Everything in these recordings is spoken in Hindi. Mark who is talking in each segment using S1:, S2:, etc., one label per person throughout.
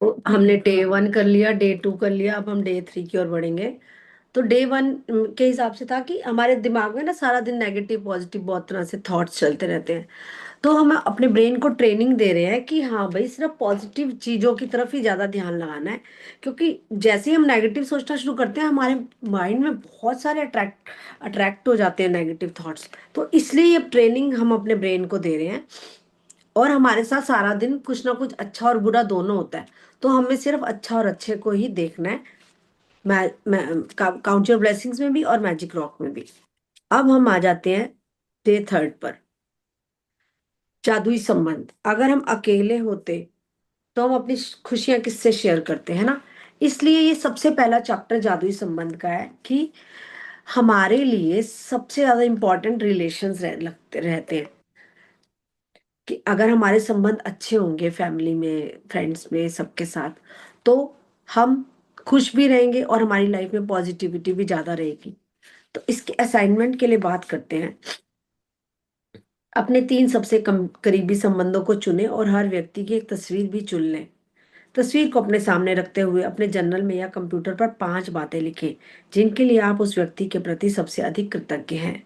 S1: तो हमने डे 1 कर लिया, डे 2 कर लिया, अब हम डे 3 की ओर बढ़ेंगे। तो डे 1 के हिसाब से था कि हमारे दिमाग में ना सारा दिन नेगेटिव पॉजिटिव बहुत तरह से थॉट्स चलते रहते हैं। तो हम अपने ब्रेन को ट्रेनिंग दे रहे हैं कि हाँ भाई, सिर्फ पॉजिटिव चीजों की तरफ ही ज्यादा ध्यान लगाना है। क्योंकि जैसे ही हम नेगेटिव सोचना शुरू करते हैं, हमारे माइंड में बहुत सारे अट्रैक्ट हो जाते हैं नेगेटिव थॉट्स। तो इसलिए ये ट्रेनिंग हम अपने ब्रेन को दे रहे हैं। और हमारे साथ सारा दिन कुछ ना कुछ अच्छा और बुरा दोनों होता है। तो हमें सिर्फ अच्छा और अच्छे को ही देखना है। मैं काउंट योर ब्लेसिंग्स में भी और मैजिक रॉक में भी। अब हम आ जाते हैं डे 3 पर। जादुई संबंध। अगर हम अकेले होते तो हम अपनी खुशियां किससे शेयर करते हैं ना। इसलिए ये सबसे पहला चैप्टर जादुई संबंध का है कि हमारे लिए सबसे ज्यादा इंपॉर्टेंट रिलेशंस लगते रहते हैं। कि अगर हमारे संबंध अच्छे होंगे फैमिली में, फ्रेंड्स में, सबके साथ, तो हम खुश भी रहेंगे और हमारी लाइफ में पॉजिटिविटी भी ज्यादा रहेगी। तो इसके असाइनमेंट के लिए बात करते हैं। अपने 3 सबसे करीबी संबंधों को चुनें और हर व्यक्ति की एक तस्वीर भी चुन लें। तस्वीर को अपने सामने रखते हुए अपने जर्नल में या कंप्यूटर पर 5 बातें लिखें जिनके लिए आप उस व्यक्ति के प्रति सबसे अधिक कृतज्ञ हैं।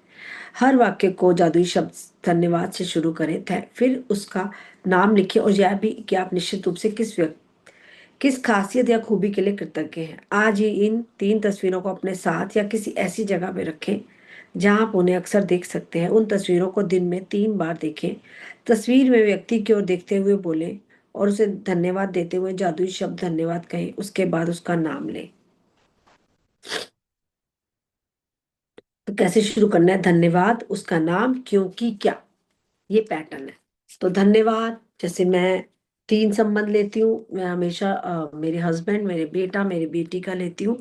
S1: हर वाक्य को जादुई शब्द धन्यवाद से शुरू करें थे, फिर उसका नाम लिखें और यह भी कि आप निश्चित रूप से किस खासियत या खूबी के लिए कृतज्ञ हैं। आज ही इन 3 तस्वीरों को अपने साथ या किसी ऐसी जगह पे रखें जहां आप उन्हें अक्सर देख सकते हैं। उन तस्वीरों को दिन में 3 बार देखें। तस्वीर में व्यक्ति की ओर देखते हुए बोलें और उसे धन्यवाद देते हुए जादुई शब्द धन्यवाद कहें। उसके बाद उसका नाम लें। तो कैसे शुरू करना है? धन्यवाद, उसका नाम, क्योंकि क्या, ये पैटर्न है। तो धन्यवाद, जैसे मैं 3 संबंध लेती हूँ, मैं हमेशा मेरे हस्बैंड, मेरे बेटा, मेरी बेटी का लेती हूँ।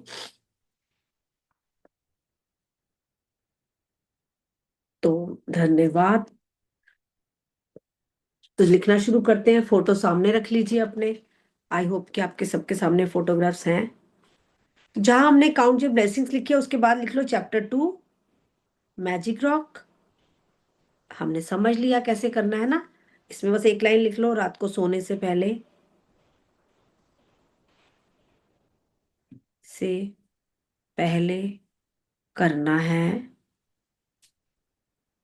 S1: तो धन्यवाद। तो लिखना शुरू करते हैं। फोटो सामने रख लीजिए अपने। आई होप कि आपके सबके सामने फोटोग्राफ्स हैं। तो जहां हमने काउंट योर ब्लेसिंग्स लिखी है, उसके बाद लिख लो चैप्टर 2 मैजिक रॉक। हमने समझ लिया कैसे करना है ना। इसमें बस एक लाइन लिख लो, रात को सोने से पहले करना है।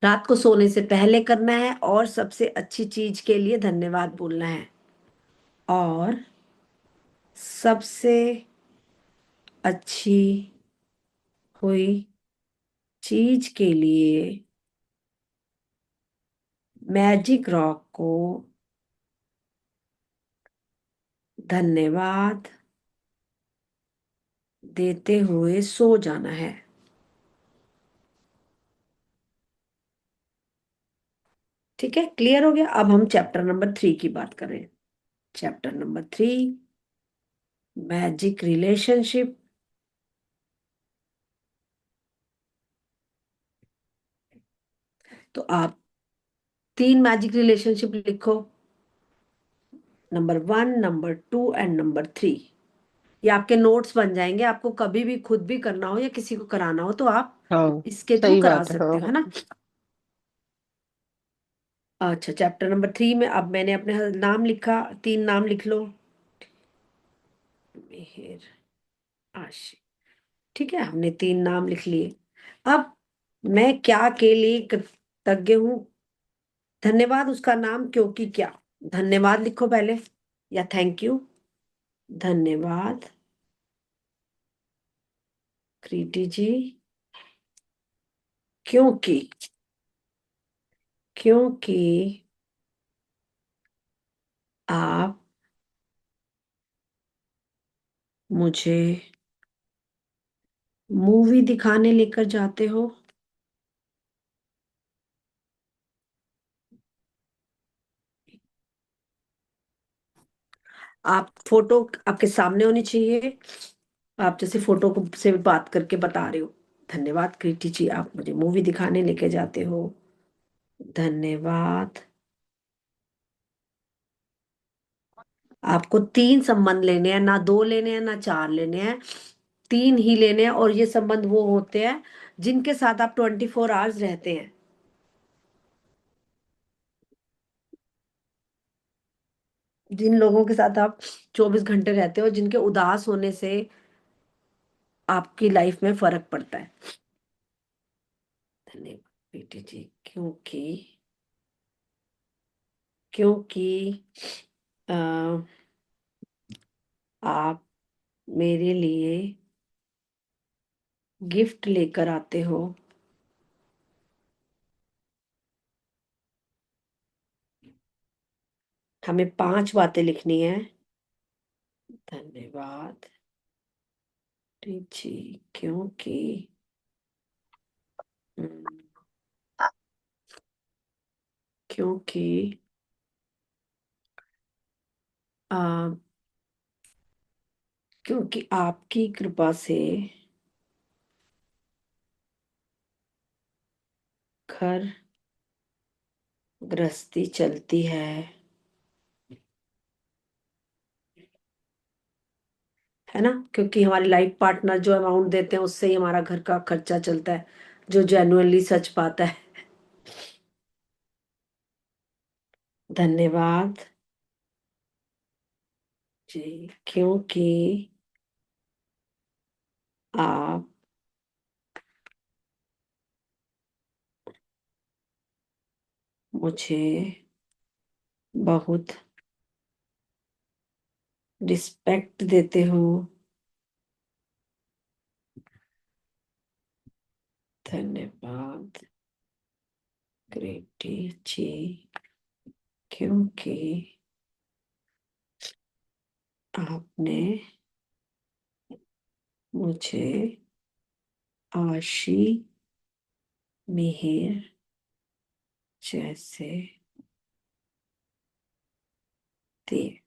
S1: रात को सोने से पहले करना है और सबसे अच्छी चीज के लिए धन्यवाद बोलना है। और सबसे अच्छी हुई चीज के लिए मैजिक रॉक को धन्यवाद देते हुए सो जाना है। ठीक है, क्लियर हो गया। अब हम चैप्टर नंबर 3 की बात करें। Chapter number 3 magic relationship. तो आप 3 मैजिक रिलेशनशिप लिखो। Number 1, number 2 and number 3। ये आपके नोट्स बन जाएंगे। आपको कभी भी खुद भी करना हो या किसी को कराना हो तो आप
S2: हाँ,
S1: इसके थ्रू
S2: सही
S1: करा
S2: बात है।
S1: सकते
S2: हाँ
S1: हो, है
S2: हाँ।
S1: ना। अच्छा, चैप्टर नंबर 3 में अब मैंने अपने नाम लिखा। 3 नाम लिख लो। मिहिर, आशी। ठीक है, हमने 3 नाम लिख लिए। अब मैं क्या के लिए कृतज्ञ हूँ। धन्यवाद, उसका नाम, क्योंकि क्या। धन्यवाद लिखो पहले, या थैंक यू। धन्यवाद कृति जी, क्योंकि क्योंकि आप मुझे मूवी दिखाने लेकर जाते हो। आप फोटो आपके सामने होनी चाहिए। आप जैसे फोटो को से बात करके बता रहे हो। धन्यवाद कृति जी, आप मुझे मूवी दिखाने लेके जाते हो। धन्यवाद। आपको 3 संबंध लेने हैं, ना 2 लेने हैं, ना 4 लेने हैं। 3 ही लेने हैं। और ये संबंध वो होते हैं जिनके साथ आप 24 आवर्स रहते हैं। जिन लोगों के साथ आप 24 घंटे रहते हो, जिनके उदास होने से आपकी लाइफ में फर्क पड़ता है। धन्यवाद बेटी जी। क्योंकि क्योंकि अ, आप मेरे लिए गिफ्ट लेकर आते हो। हमें 5 बातें लिखनी है। धन्यवाद जी। क्योंकि हम्म, क्योंकि आ, क्योंकि आपकी कृपा से घर गृहस्थी चलती है। है ना? क्योंकि हमारे लाइफ पार्टनर जो अमाउंट देते हैं उससे ही हमारा घर का खर्चा चलता है, जो जेन्युइनली सच बात है। धन्यवाद जी। क्योंकि आप मुझे बहुत रिस्पेक्ट देते हो। धन्यवाद ग्रेटी जी। क्योंकि आपने मुझे आशी मिहिर जैसे दिए।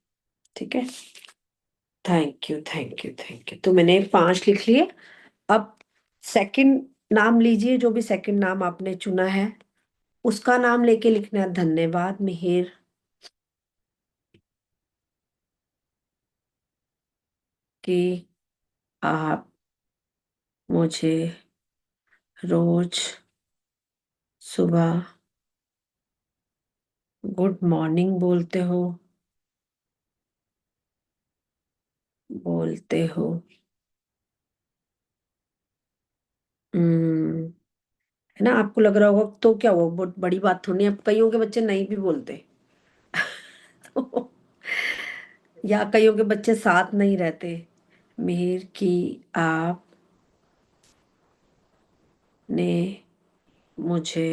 S1: ठीक है। Thank you, thank you, thank you. तो मैंने 5 लिख लिए। अब सेकंड नाम लीजिए, जो भी सेकंड नाम आपने चुना है उसका नाम लेके लिखना है। धन्यवाद मिहिर कि आप मुझे रोज सुबह गुड मॉर्निंग बोलते हो। हम्म। है ना? आपको लग रहा होगा तो क्या हुआ, बहुत बड़ी बात थोड़ी है, कईयों के बच्चे नहीं भी बोलते। तो या कईयों के बच्चे साथ नहीं रहते। मिहिर की आपने मुझे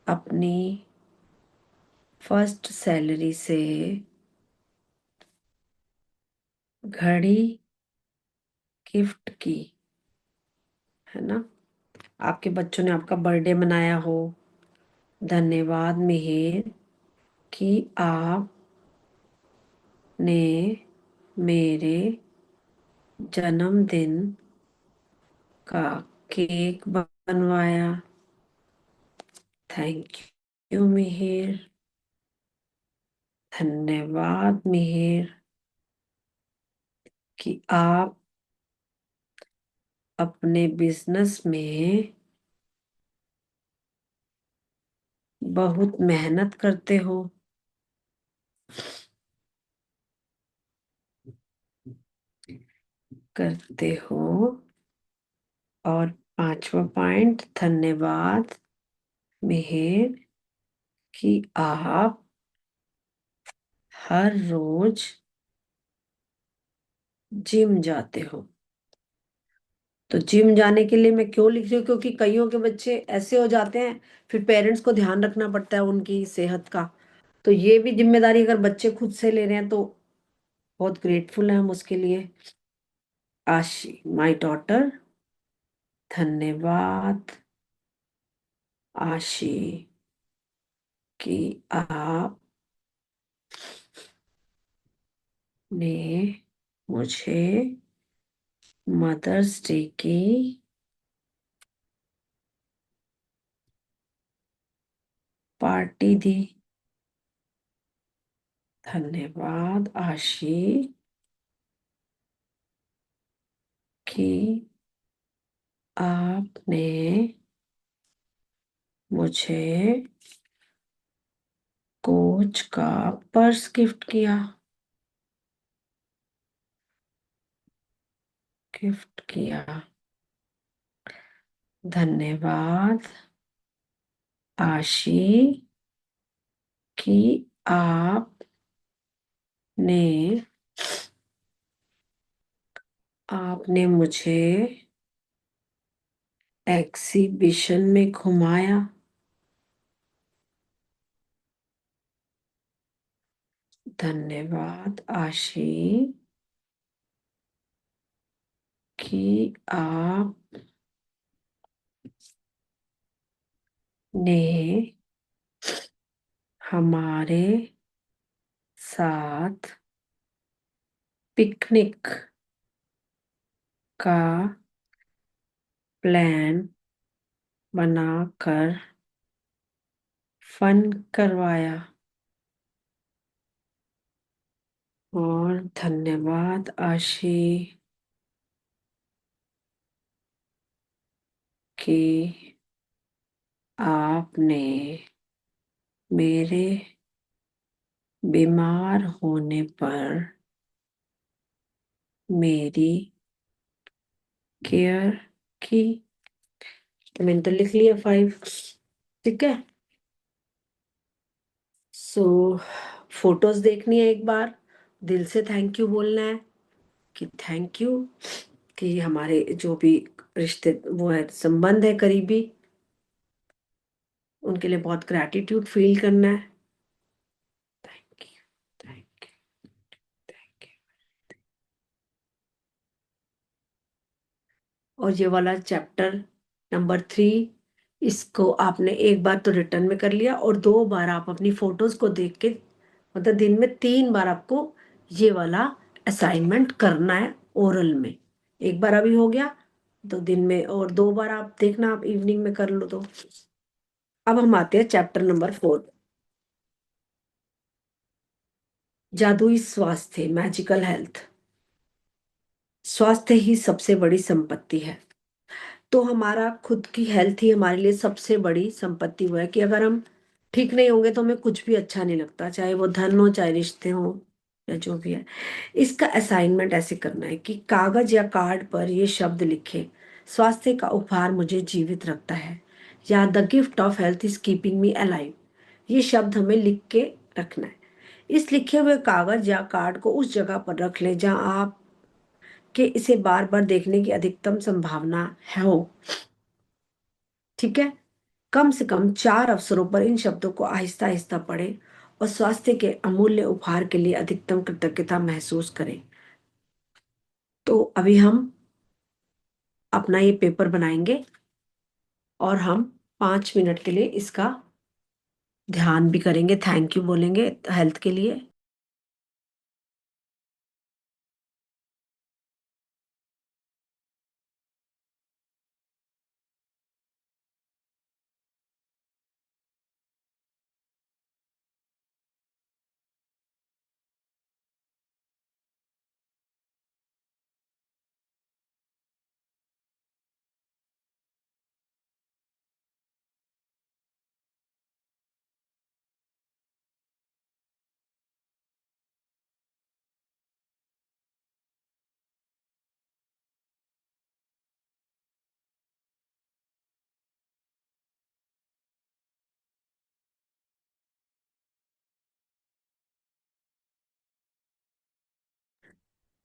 S1: अपनी फर्स्ट सैलरी से घड़ी गिफ्ट की। है ना? आपके बच्चों ने आपका बर्थडे मनाया हो। धन्यवाद मिहिर कि आपने मेरे जन्मदिन का केक बनवाया। Thank you Mihir. धन्यवाद मिहिर कि आप अपने बिजनेस में बहुत मेहनत करते हो। और 5वां पॉइंट, धन्यवाद मिहिर कि आप हर रोज जिम जाते हो। तो जिम जाने के लिए मैं क्यों लिख रही हूँ, क्योंकि कईयों के बच्चे ऐसे हो जाते हैं, फिर पेरेंट्स को ध्यान रखना पड़ता है उनकी सेहत का। तो ये भी जिम्मेदारी अगर बच्चे खुद से ले रहे हैं तो बहुत ग्रेटफुल है हम उसके लिए। आशी माय डॉटर। धन्यवाद आशी कि आपने मुझे मदर्स डे की पार्टी दी। धन्यवाद आशी कि आपने मुझे कोच का पर्स गिफ्ट किया, गिफ्ट किया। धन्यवाद आशी कि आपने मुझे एग्जीबिशन में घुमाया। धन्यवाद आशी कि आपने हमारे साथ पिकनिक का प्लान बनाकर फन करवाया। और धन्यवाद आशी कि आपने मेरे बीमार होने पर मेरी केयर की। मैंने तो लिख लिया 5। ठीक है। सो फोटोज देखनी है एक बार, दिल से थैंक यू बोलना है कि थैंक यू कि हमारे जो भी रिश्ते वो है, संबंध है करीबी, उनके लिए बहुत ग्रैटिट्यूड फील करना है। Thank you, thank you, thank you. और ये वाला चैप्टर नंबर 3, इसको आपने एक बार तो रिटर्न में कर लिया और 2 बार आप अपनी फोटोज को देख के, मतलब दिन में 3 बार आपको ये वाला असाइनमेंट करना है ओरल में। एक बार अभी हो गया तो दिन में, और 2 बार आप देखना, आप इवनिंग में कर लो तो। अब हम आते हैं चैप्टर नंबर 4, जादुई स्वास्थ्य, मैजिकल हेल्थ। स्वास्थ्य ही सबसे बड़ी संपत्ति है। तो हमारा खुद की हेल्थ ही हमारे लिए सबसे बड़ी संपत्ति हुआ है कि अगर हम ठीक नहीं होंगे तो हमें कुछ भी अच्छा नहीं लगता, चाहे वो धन हो, चाहे रिश्ते हो, या जो भी है। इसका असाइनमेंट ऐसे करना है कि कागज या कार्ड पर ये शब्द लिखे, स्वास्थ्य का उपहार मुझे जीवित रखता है, या the gift of health is keeping me alive. ये शब्द हमें लिख के रखना है। इस लिखे हुए कागज या कार्ड को उस जगह पर रख लें जहां आप के इसे बार बार देखने की अधिकतम संभावना है हो। ठीक है। कम से कम 4 अवसरों पर इन शब्दों को आहिस्ता आहिस्ता पढ़ें और स्वास्थ्य के अमूल्य उपहार के लिए अधिकतम कृतज्ञता महसूस करें। तो अभी हम अपना ये पेपर बनाएंगे और हम 5 मिनट के लिए इसका ध्यान भी करेंगे, थैंक यू बोलेंगे हेल्थ के लिए।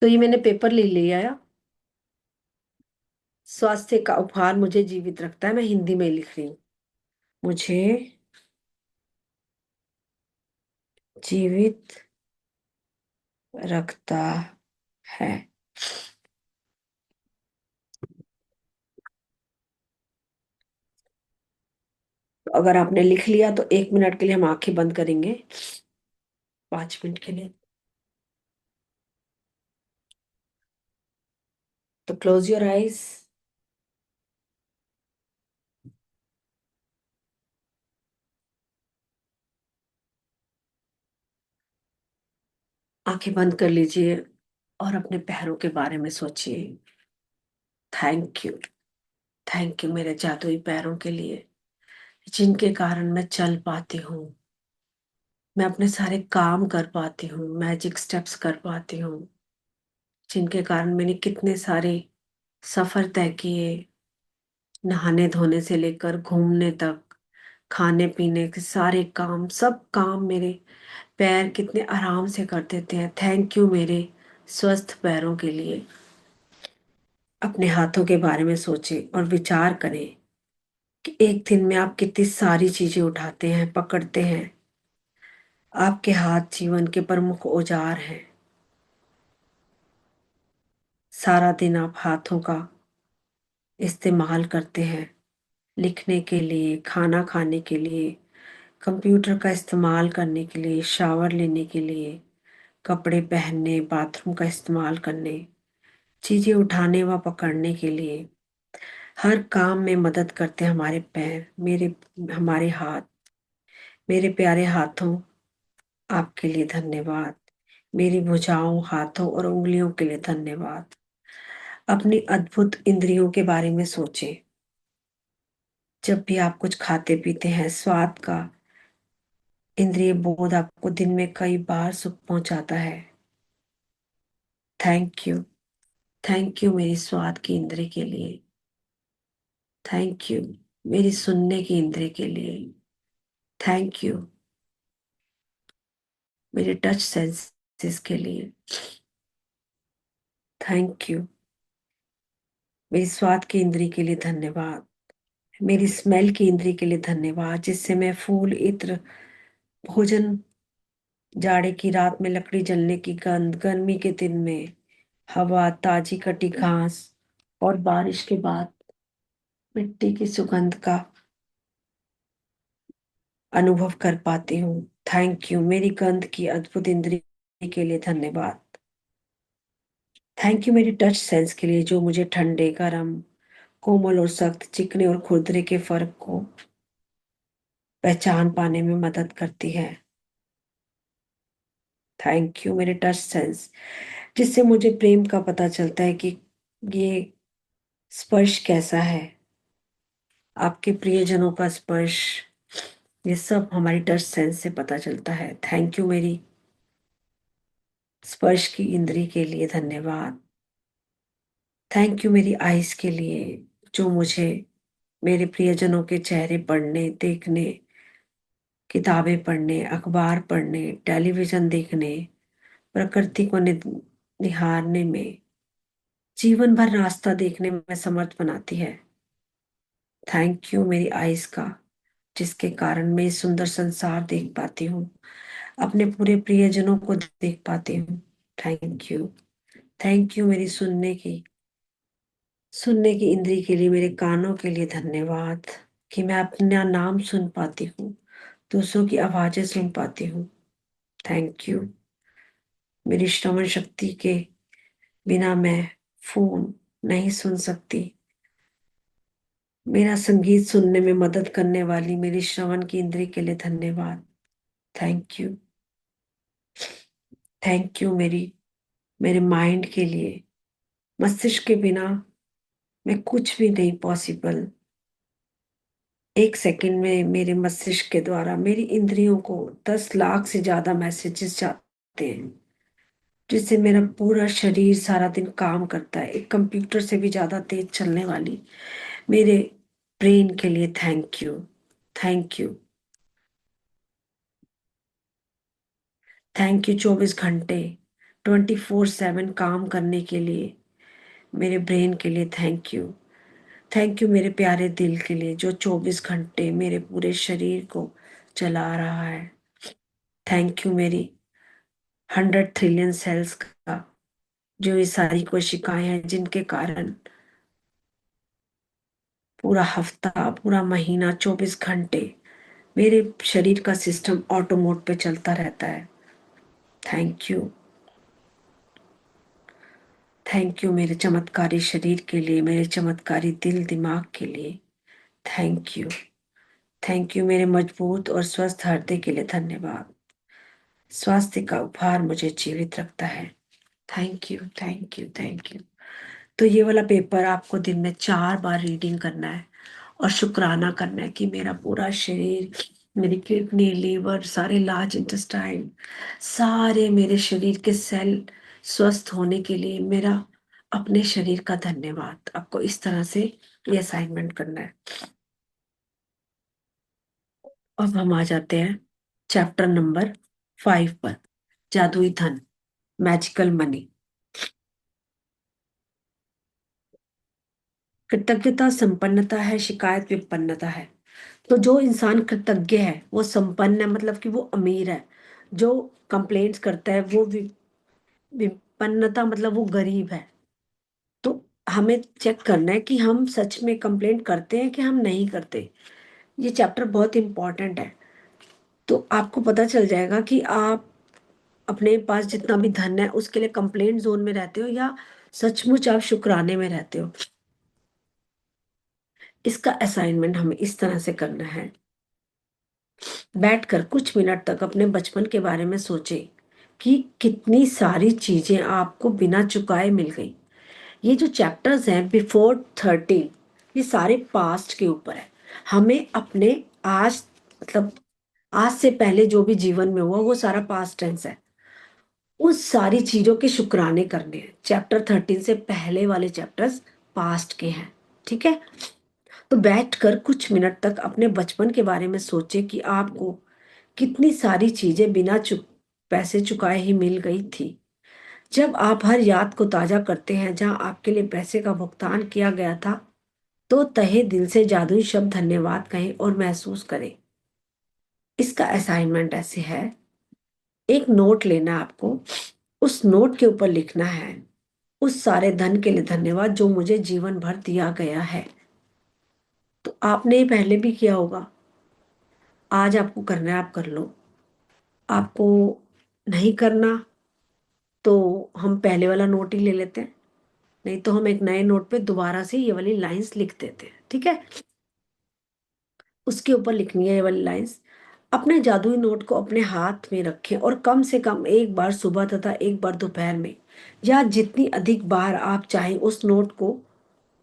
S1: तो ये मैंने पेपर ले लिया है। स्वास्थ्य का उपहार मुझे जीवित रखता है, मैं हिंदी में लिख रही हूँ। मुझे जीवित रखता है। तो अगर आपने लिख लिया तो 1 मिनट के लिए हम आंखें बंद करेंगे, 5 मिनट के लिए। तो क्लोज योर आईज। आंखें बंद कर लीजिए और अपने पैरों के बारे में सोचिए। थैंक यू, थैंक यू मेरे जादुई पैरों के लिए, जिनके कारण मैं चल पाती हूँ। मैं अपने सारे काम कर पाती हूँ, मैजिक स्टेप्स कर पाती हूँ, जिनके कारण मैंने कितने सारे सफर तय किए, नहाने धोने से लेकर घूमने तक, खाने पीने के सारे काम, सब काम मेरे पैर कितने आराम से कर देते हैं। थैंक यू मेरे स्वस्थ पैरों के लिए। अपने हाथों के बारे में सोचें और विचार करें कि एक दिन में आप कितनी सारी चीजें उठाते हैं, पकड़ते हैं। आपके हाथ जीवन के प्रमुख औजार हैं। सारा दिन आप हाथों का इस्तेमाल करते हैं, लिखने के लिए, खाना खाने के लिए, कंप्यूटर का इस्तेमाल करने के लिए, शावर लेने के लिए, कपड़े पहनने, बाथरूम का इस्तेमाल करने, चीजें उठाने व पकड़ने के लिए। हर काम में मदद करते हैं हमारे पैर, हमारे हाथ। मेरे प्यारे हाथों, आपके लिए धन्यवाद। मेरी भुजाओं, हाथों और उंगलियों के लिए धन्यवाद। अपनी अद्भुत इंद्रियों के बारे में सोचें। जब भी आप कुछ खाते पीते हैं, स्वाद का इंद्रिय बोध आपको दिन में कई बार सुख पहुंचाता है। Thank you. थैंक यू मेरी स्वाद की इंद्री के लिए। थैंक यू मेरी सुनने की इंद्री के लिए। थैंक यू मेरे टच सेंसेस के लिए। थैंक यू मेरी स्वाद की इंद्री के लिए धन्यवाद। मेरी स्मेल की इंद्री के लिए धन्यवाद, जिससे मैं फूल, इत्र, भोजन, जाड़े की रात में लकड़ी जलने की गंध, गर्मी के दिन में हवा, ताजी कटी घास और बारिश के बाद मिट्टी की सुगंध का अनुभव कर पाती हूँ। थैंक यू मेरी गंध की अद्भुत इंद्री के लिए धन्यवाद। थैंक यू मेरी टच सेंस के लिए, जो मुझे ठंडे, गर्म, कोमल और सख्त, चिकने और खुरदरे के फर्क को पहचान पाने में मदद करती है। थैंक यू मेरे टच सेंस, जिससे मुझे प्रेम का पता चलता है कि ये स्पर्श कैसा है। आपके प्रियजनों का स्पर्श, ये सब हमारी टच सेंस से पता चलता है। थैंक यू मेरी स्पर्श की इंद्री के लिए धन्यवाद। थैंक यू मेरी आइज के लिए, जो मुझे मेरे प्रियजनों के चेहरे पढ़ने, देखने, किताबें पढ़ने, अखबार पढ़ने, टेलीविजन देखने, प्रकृति को निहारने में, जीवन भर रास्ता देखने में समर्थ बनाती है। थैंक यू मेरी आइज का, जिसके कारण मैं इस सुंदर संसार देख पाती हूँ, अपने पूरे प्रियजनों को देख पाती हूँ। Thank you. थैंक यू मेरी सुनने की इंद्री के लिए, मेरे कानों के लिए धन्यवाद कि मैं अपना नाम सुन पाती हूँ, दूसरों की आवाजें सुन पाती हूँ। थैंक यू मेरी श्रवण शक्ति के बिना मैं फोन नहीं सुन सकती। मेरा संगीत सुनने में मदद करने वाली मेरी श्रवण की इंद्री के लिए धन्यवाद। Thank you. थैंक यू मेरे माइंड के लिए। मस्तिष्क के बिना मैं कुछ भी नहीं पॉसिबल। एक सेकंड में मेरे मस्तिष्क के द्वारा मेरी इंद्रियों को 10 लाख से ज्यादा मैसेजेस जाते हैं, जिससे मेरा पूरा शरीर सारा दिन काम करता है। एक कंप्यूटर से भी ज्यादा तेज चलने वाली मेरे ब्रेन के लिए thank you. Thank you. Thank you 24 घंटे 24/7 काम करने के लिए मेरे ब्रेन के लिए थैंक यू। थैंक यू मेरे प्यारे दिल के लिए, जो 24 घंटे मेरे पूरे शरीर को चला रहा है। थैंक यू मेरी 100 ट्रिलियन सेल्स का, जो ये सारी कोशिकाएं हैं, जिनके कारण पूरा हफ्ता, पूरा महीना, 24 घंटे मेरे शरीर का सिस्टम ऑटो मोड पे चलता रहता है। Thank you. थैंक यू मेरे चमत्कारी शरीर के लिए, मेरे चमत्कारी दिल दिमाग के लिए। Thank you. थैंक यू मेरे मजबूत और स्वस्थ हृदय के लिए धन्यवाद। स्वास्थ्य का उपहार मुझे जीवित रखता है। Thank you. Thank you. Thank you. तो ये वाला पेपर आपको दिन में 4 बार रीडिंग करना है और शुक्राना करना है कि मेरा पूरा शरीर मेरी किडनी, लीवर, सारे लार्ज इंटेस्टाइन, सारे मेरे शरीर के सेल स्वस्थ होने के लिए मेरा अपने शरीर का धन्यवाद। आपको इस तरह से ये असाइनमेंट करना है। अब हम आ जाते हैं चैप्टर नंबर 5 पर, जादुई धन, मैजिकल मनी। कृतज्ञता संपन्नता है, शिकायत विपन्नता है। तो जो इंसान कृतज्ञ है वो संपन्न है, मतलब कि वो अमीर है। जो कंप्लेंट्स करता है वो विपन्नता, मतलब वो गरीब है। तो हमें चेक करना है कि हम सच में कंप्लेंट करते हैं कि हम नहीं करते। ये चैप्टर बहुत इंपॉर्टेंट है। तो आपको पता चल जाएगा कि आप अपने पास जितना भी धन है उसके लिए कंप्लेंट जोन में रहते हो या सचमुच आप शुक्राने में रहते हो। इसका असाइनमेंट हमें इस तरह से करना है। बैठकर कुछ मिनट तक अपने बचपन के बारे में सोचें कि कितनी सारी चीजें आपको बिना चुकाए मिल गई। ये जो चैप्टर्स हैं बिफोर 13, ये सारे पास्ट के ऊपर है। हमें अपने आज, मतलब आज से पहले जो भी जीवन में हुआ वो सारा पास्ट टेंस है। उस सारी चीजों के शुक्राने करने हैं। चैप्टर 13 से पहले वाले चैप्टर्स पास्ट के हैं। ठीक है। तो बैठकर कुछ मिनट तक अपने बचपन के बारे में सोचें कि आपको कितनी सारी चीजें बिना पैसे चुकाए ही मिल गई थी। जब आप हर याद को ताजा करते हैं जहां आपके लिए पैसे का भुगतान किया गया था, तो तहे दिल से जादुई शब्द धन्यवाद कहें और महसूस करें। इसका असाइनमेंट ऐसे है। एक नोट लेना है आपको। उस नोट के ऊपर लिखना है, उस सारे धन के लिए धन्यवाद जो मुझे जीवन भर दिया गया है। तो आपने ये पहले भी किया होगा। आज आपको करना है, आप कर लो। आपको नहीं करना तो हम पहले वाला नोट ही ले लेते हैं। नहीं तो हम एक नए नोट पे दोबारा से ये वाली लाइंस लिख देते हैं। ठीक है। उसके ऊपर लिखनी है ये वाली लाइंस। अपने जादुई नोट को अपने हाथ में रखें और कम से कम एक बार सुबह तथा एक बार दोपहर में, या जितनी अधिक बार आप चाहें उस नोट को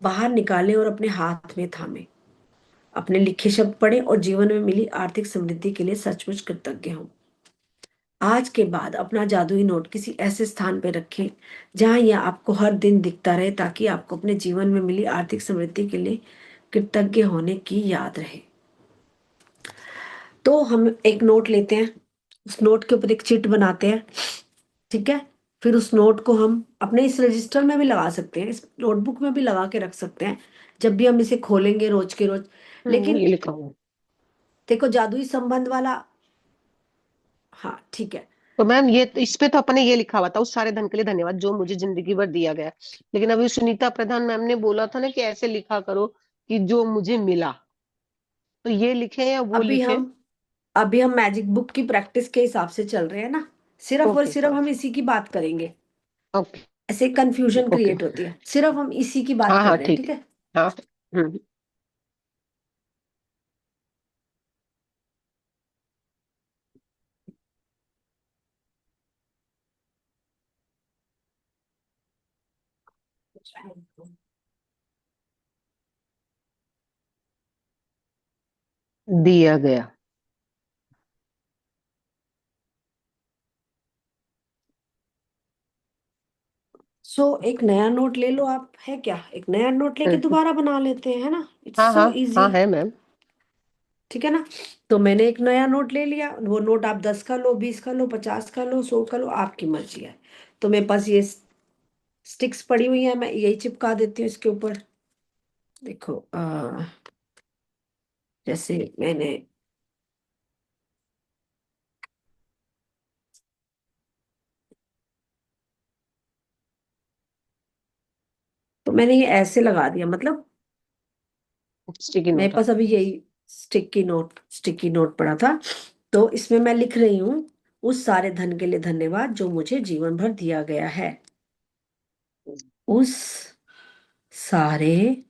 S1: बाहर निकालें और अपने हाथ में थामें। अपने लिखे शब्द पढ़ें और जीवन में मिली आर्थिक समृद्धि के लिए सचमुच कृतज्ञ हों। आज के बाद अपना जादुई नोट किसी ऐसे स्थान पर रखें जहां यह आपको हर दिन दिखता रहे, ताकि आपको अपने जीवन में मिली आर्थिक समृद्धि के लिए कृतज्ञ होने की याद रहे। तो हम एक नोट लेते हैं, उस नोट के ऊपर एक चिट बनाते हैं। ठीक है। फिर उस नोट को हम अपने इस रजिस्टर में भी लगा सकते हैं, इस नोटबुक में भी लगा के रख सकते हैं, जब भी हम इसे खोलेंगे रोज के रोज। लेकिन
S2: ये लिखा हुआ।
S1: देखो, जादुई संबंध वाला, हाँ ठीक है।
S2: तो मैम ये इस पे तो अपने ये लिखा हुआ था, उस सारे धन के लिए धन्यवाद जो मुझे जिंदगी भर दिया गया। लेकिन अभी सुनीता प्रधान मैम ने बोला था ना कि ऐसे लिखा करो कि जो मुझे मिला। तो ये लिखे या वो
S1: अभी
S2: लिखे?
S1: हम अभी हम मैजिक बुक की प्रैक्टिस के हिसाब से चल रहे हैं ना। सिर्फ और
S2: ओके
S1: सिर्फ
S2: हाँ।
S1: हम इसी की बात करेंगे।
S2: ओके।
S1: ऐसे कंफ्यूजन
S2: ओके।
S1: क्रिएट होती है, सिर्फ हम इसी की बात
S2: हाँ
S1: कर
S2: हाँ
S1: रहे हैं।
S2: ठीक
S1: ठीक
S2: है।
S1: है।
S2: हाँ। हम्म। दिया गया।
S1: एक नया नोट ले लो आप, है क्या? एक नया नोट लेके
S2: हम्म।
S1: दोबारा बना लेते हैं, है ना? इट्स
S2: हाँ
S1: सो
S2: हाँ
S1: इजी।
S2: हाँ है मैम।
S1: ठीक है ना? तो मैंने एक नया नोट ले लिया। वो नोट आप 10 का लो, 20 का लो, 50 का लो, 100 का लो, आपकी मर्जी है। तो मेरे पास ये स्टिक्स पड़ी हुई है, मैं यही चिपका देती हूँ इसके ऊपर। देखो, जैसे मैंने, तो मैंने ये ऐसे लगा दिया, मतलब
S2: स्टिकी
S1: मेरे
S2: नोट हाँ।
S1: पास अभी यही स्टिकी नोट पड़ा था। तो इसमें मैं लिख रही हूँ, उस सारे धन के लिए धन्यवाद जो मुझे जीवन भर दिया गया है। उस सारे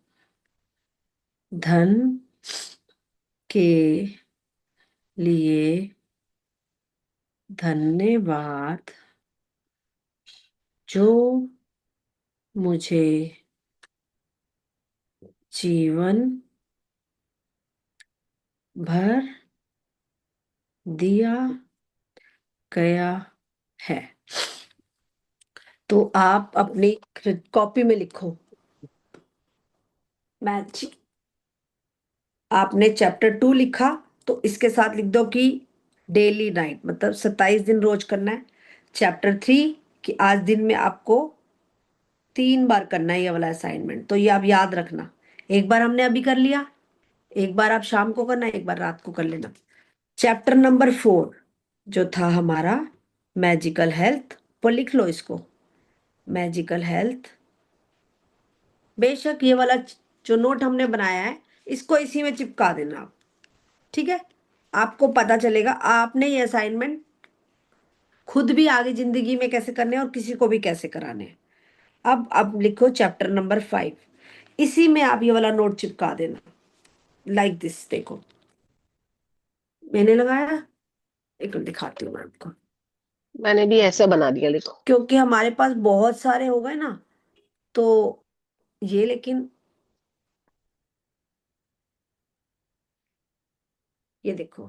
S1: धन के लिए धन्यवाद जो मुझे जीवन भर दिया गया है। तो आप अपनी कॉपी में लिखो, मैथ आपने चैप्टर 2 लिखा, तो इसके साथ लिख दो कि डेली नाइट, मतलब 27 दिन रोज करना है। चैप्टर 3 कि आज दिन में आपको 3 बार करना है ये वाला असाइनमेंट, तो ये आप याद रखना। एक बार हमने अभी कर लिया, एक बार आप शाम को करना, एक बार रात को कर लेना। चैप्टर नंबर 4 जो था हमारा मैजिकल हेल्थ, वो लिख लो इसको, मैजिकल हेल्थ। बेशक ये वाला जो नोट हमने बनाया है, इसको इसी में चिपका देना आप, ठीक है। आपको पता चलेगा आपने ये असाइनमेंट खुद भी आगे जिंदगी में कैसे करने हैं और किसी को भी कैसे कराने हैं। अब लिखो चैप्टर नंबर 5, इसी में आप ये वाला नोट चिपका देना, लाइक दिस। देखो मैंने लगाया, एक मिनट दिखाती हूँ मैं आपको,
S2: मैंने भी ऐसा बना दिया, देखो।
S1: क्योंकि हमारे पास बहुत सारे हो गए ना, तो ये, लेकिन ये देखो,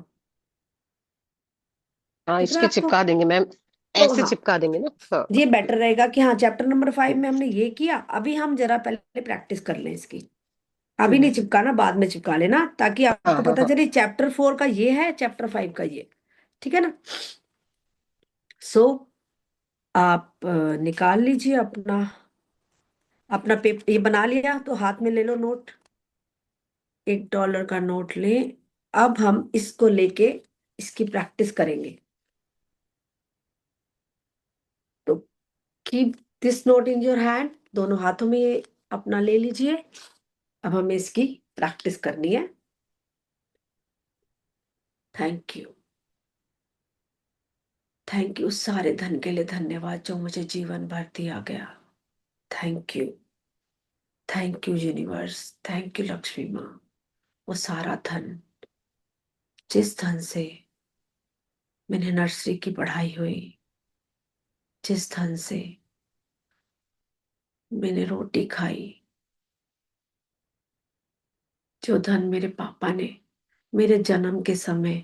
S2: हाँ,
S1: दिख रहा
S2: इसके
S1: है आपको?
S2: चिपका देंगे मैम,
S1: तो
S2: ऐसे
S1: हाँ,
S2: चिपका देंगे ना, हाँ।
S1: ये बेटर रहेगा कि हाँ चैप्टर नंबर 5 में हमने ये किया, अभी हम जरा पहले प्रैक्टिस कर लें इसकी। अभी नहीं
S2: हम्म।
S1: चिपकाना, बाद में चिपका लेना, ताकि
S2: हाँ
S1: आपको
S2: हाँ
S1: पता
S2: हाँ।
S1: चले चैप्टर 4 का ये है, चैप्टर 5 का ये, ठीक है ना। सो आप निकाल लीजिए अपना अपना पेपर, ये बना लिया तो हाथ में ले लो नोट, $1 का नोट ले। अब हम इसको लेके इसकी प्रैक्टिस करेंगे, तो keep this note in your hand, दोनों हाथों में ये अपना ले लीजिए। अब हमें इसकी प्रैक्टिस करनी है। थैंक यू, थैंक यू, सारे धन के लिए धन्यवाद जो मुझे जीवन भर दिया गया। Thank you, thank you universe, thank you Lakshmi माँ। वो सारा धन, जिस धन से मैंने नर्सरी की पढ़ाई हुई, जिस धन से मैंने रोटी खाई, जो धन मेरे पापा ने मेरे जन्म के समय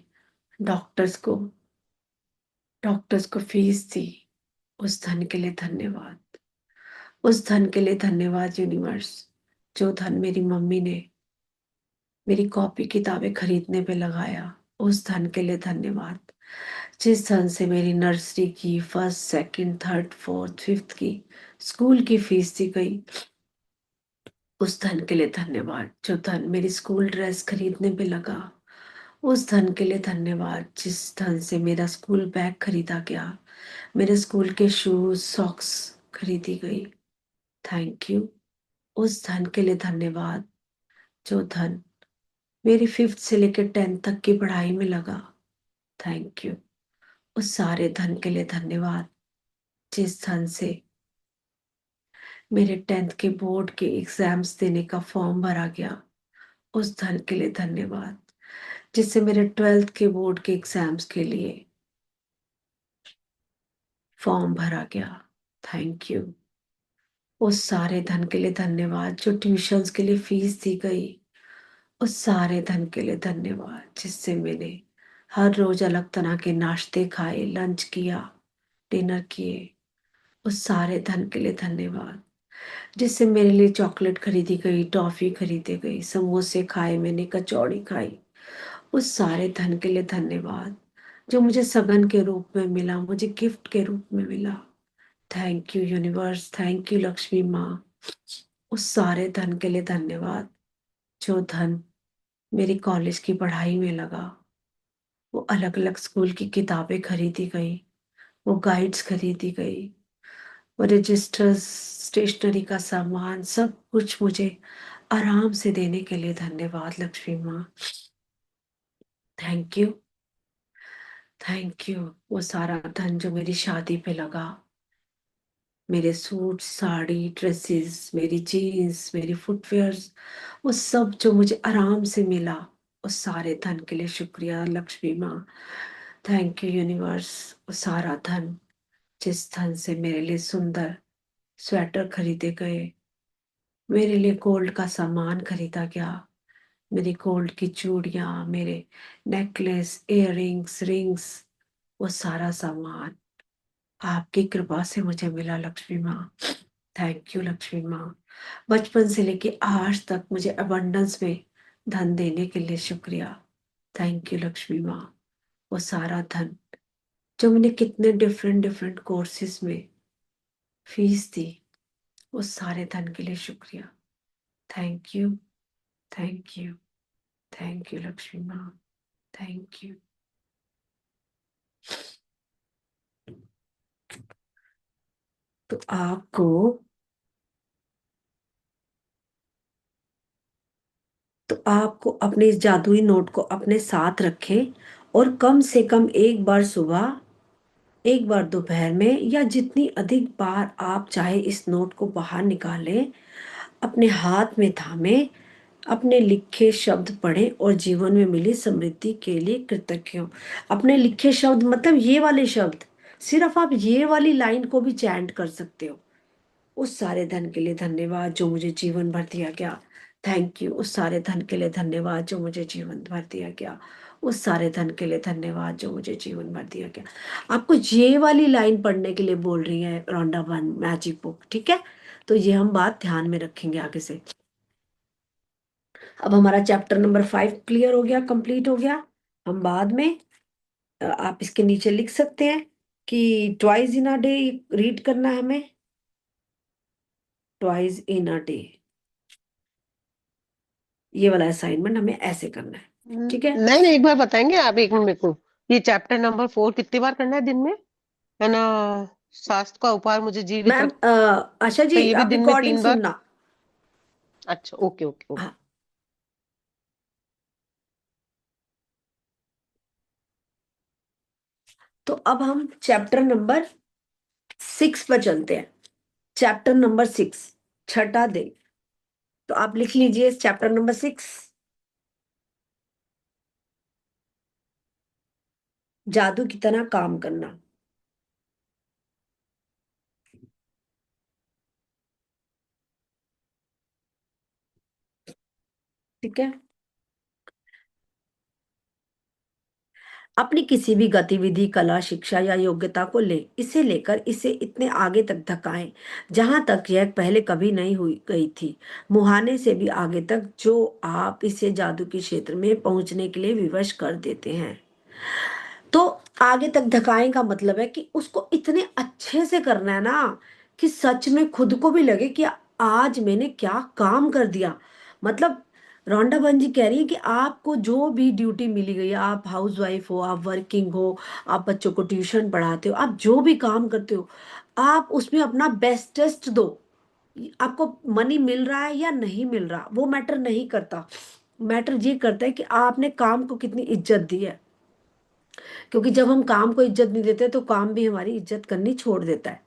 S1: डॉक्टर्स को डॉक्टर्स को फीस दी, उस धन के लिए धन्यवाद। उस धन के लिए धन्यवाद यूनिवर्स, जो धन मेरी मम्मी ने मेरी कॉपी किताबें खरीदने पे लगाया, उस धन के लिए धन्यवाद। जिस धन से मेरी नर्सरी की first second third fourth fifth की स्कूल की फीस दी गई, उस धन के लिए धन्यवाद। जो धन मेरी स्कूल ड्रेस खरीदने पे लगा, उस धन के लिए धन्यवाद। जिस धन से मेरा स्कूल बैग खरीदा गया, मेरे स्कूल के शूज सॉक्स खरीदी गई, थैंक यू। उस धन के लिए धन्यवाद, जो धन मेरी 5th से लेकर 10th तक की पढ़ाई में लगा, थैंक यू। उस सारे धन के लिए धन्यवाद, जिस धन से मेरे 10th के बोर्ड के एग्जाम्स देने का फॉर्म भरा गया, उस धन के लिए धन्यवाद। जिससे मेरे 12th के बोर्ड के एग्जाम्स के लिए फॉर्म भरा गया, थैंक यू। उस सारे धन के लिए धन्यवाद, जो ट्यूशंस के लिए फीस दी गई, उस सारे धन के लिए धन्यवाद। जिससे मैंने हर रोज अलग तरह के नाश्ते खाए, लंच किया, डिनर किए, उस सारे धन के लिए धन्यवाद। जिससे मेरे लिए चॉकलेट खरीदी गई, टॉफी खरीदी गई, समोसे खाए मैंने, कचौड़ी खाई, उस सारे धन के लिए धन्यवाद। जो मुझे सगन के रूप में मिला, मुझे गिफ्ट के रूप में मिला, thank you universe, thank you Lakshmi माँ। उस सारे धन के लिए धन्यवाद, जो धन मेरी कॉलेज की पढ़ाई में लगा, वो अलग अलग स्कूल की किताबें खरीदी गई, वो गाइड्स खरीदी गई, वो रजिस्टर्स, स्टेशनरी का सामान, सब कुछ मुझे आराम से देने के लिए धन्यवाद लक्ष्मी माँ, थैंक यू। Thank you. वो सारा धन जो मेरी शादी पे लगा, मेरे सूट साड़ी ड्रेसेस, मेरी जीन्स, मेरी फुटवेयर्स, वो सब जो मुझे आराम से मिला, उस सारे धन के लिए शुक्रिया लक्ष्मी माँ, थैंक यू यूनिवर्स। वो सारा धन, जिस धन से मेरे लिए सुंदर स्वेटर खरीदे गए, मेरे लिए गोल्ड का सामान खरीदा गया, मेरी गोल्ड की चूड़ियां, मेरे नेकलेस, इयररिंग्स, रिंग्स, वो सारा सामान आपकी कृपा से मुझे मिला लक्ष्मी माँ। थैंक यू लक्ष्मी माँ। बचपन से लेके आज तक मुझे अबंडेंस में धन देने के लिए शुक्रिया। थैंक यू लक्ष्मी माँ। वो सारा धन जो मैंने कितने डिफरेंट डिफरेंट कोर्सेज में फीस दी, वो सारे धन के लिए शुक्रिया। Thank you, thank you, thank you Lakshmi माँ। Thank you. तो आपको तो आपको अपने इस जादुई नोट को अपने साथ रखें और कम से कम एक बार सुबह, एक बार दोपहर में, या जितनी अधिक बार आप चाहे इस नोट को बाहर निकालें, अपने हाथ में थामे, अपने लिखे शब्द पढ़ें और जीवन में मिली समृद्धि के लिए कृतज्ञ हो। अपने लिखे शब्द मतलब ये वाले शब्द, सिर्फ आप ये वाली लाइन को भी चैंट कर सकते हो। उस सारे धन के लिए धन्यवाद जो मुझे जीवन भर दिया गया। Thank you. उस सारे धन के लिए धन्यवाद जो मुझे जीवन भर दिया गया। उस सारे धन के लिए धन्यवाद जो मुझे जीवन भर दिया गया। आपको ये वाली लाइन पढ़ने के लिए बोल रही है रॉन्डा वन मैजिक बुक, ठीक है? तो ये हम बात ध्यान में रखेंगे आगे से। अब हमारा चैप्टर नंबर 5 क्लियर हो गया, कंप्लीट हो गया। हम बाद में आप इसके नीचे लिख सकते हैं कि twice in a day read करना है हमें। ट्वाइस इन अ डे, ये वाला असाइनमेंट हमें ऐसे करना है, ठीक है?
S2: नहीं नहीं, एक बार बताएंगे आप, एक मिनट मेरे को। ये चैप्टर नंबर 4 कितनी बार करना है दिन में, है ना? शास्त्र का उपहार मुझे जीवित
S1: मैम
S2: रखता
S1: आशा जी
S2: है, ये भी
S1: आप
S2: दिन में
S1: रिकॉर्डिंग
S2: 3 बार।
S1: सुनना।
S2: अच्छा, ओके ओके ओके।
S1: हाँ, तो अब हम चैप्टर नंबर 6 पर चलते हैं। चैप्टर नंबर 6, छठा दिन। तो आप लिख लीजिए चैप्टर नंबर 6, जादू की तरह काम करना। ठीक है? अपनी किसी भी गतिविधि, कला, शिक्षा या योग्यता को ले इसे लेकर इसे इतने आगे तक धकाएं जहां तक यह पहले कभी नहीं हुई गई थी, मुहाने से भी आगे तक, जो आप इसे जादू के क्षेत्र में पहुंचने के लिए विवश कर देते हैं। तो आगे तक धकाएं का मतलब है कि उसको इतने अच्छे से करना है ना कि सच में खुद को भी लगे कि आज मैंने क्या काम कर दिया। मतलब रोंडा बंजी कह रही है कि आपको जो भी ड्यूटी मिली गई है, आप हाउस वाइफ हो, आप वर्किंग हो, आप बच्चों को ट्यूशन पढ़ाते हो, आप जो भी काम करते हो, आप उसमें अपना बेस्टेस्ट दो। आपको मनी मिल रहा है या नहीं मिल रहा वो मैटर नहीं करता। मैटर ये करता है कि आपने काम को कितनी इज्जत दी है। क्योंकि जब हम काम को इज्जत नहीं देते तो काम भी हमारी इज्जत करनी छोड़ देता है।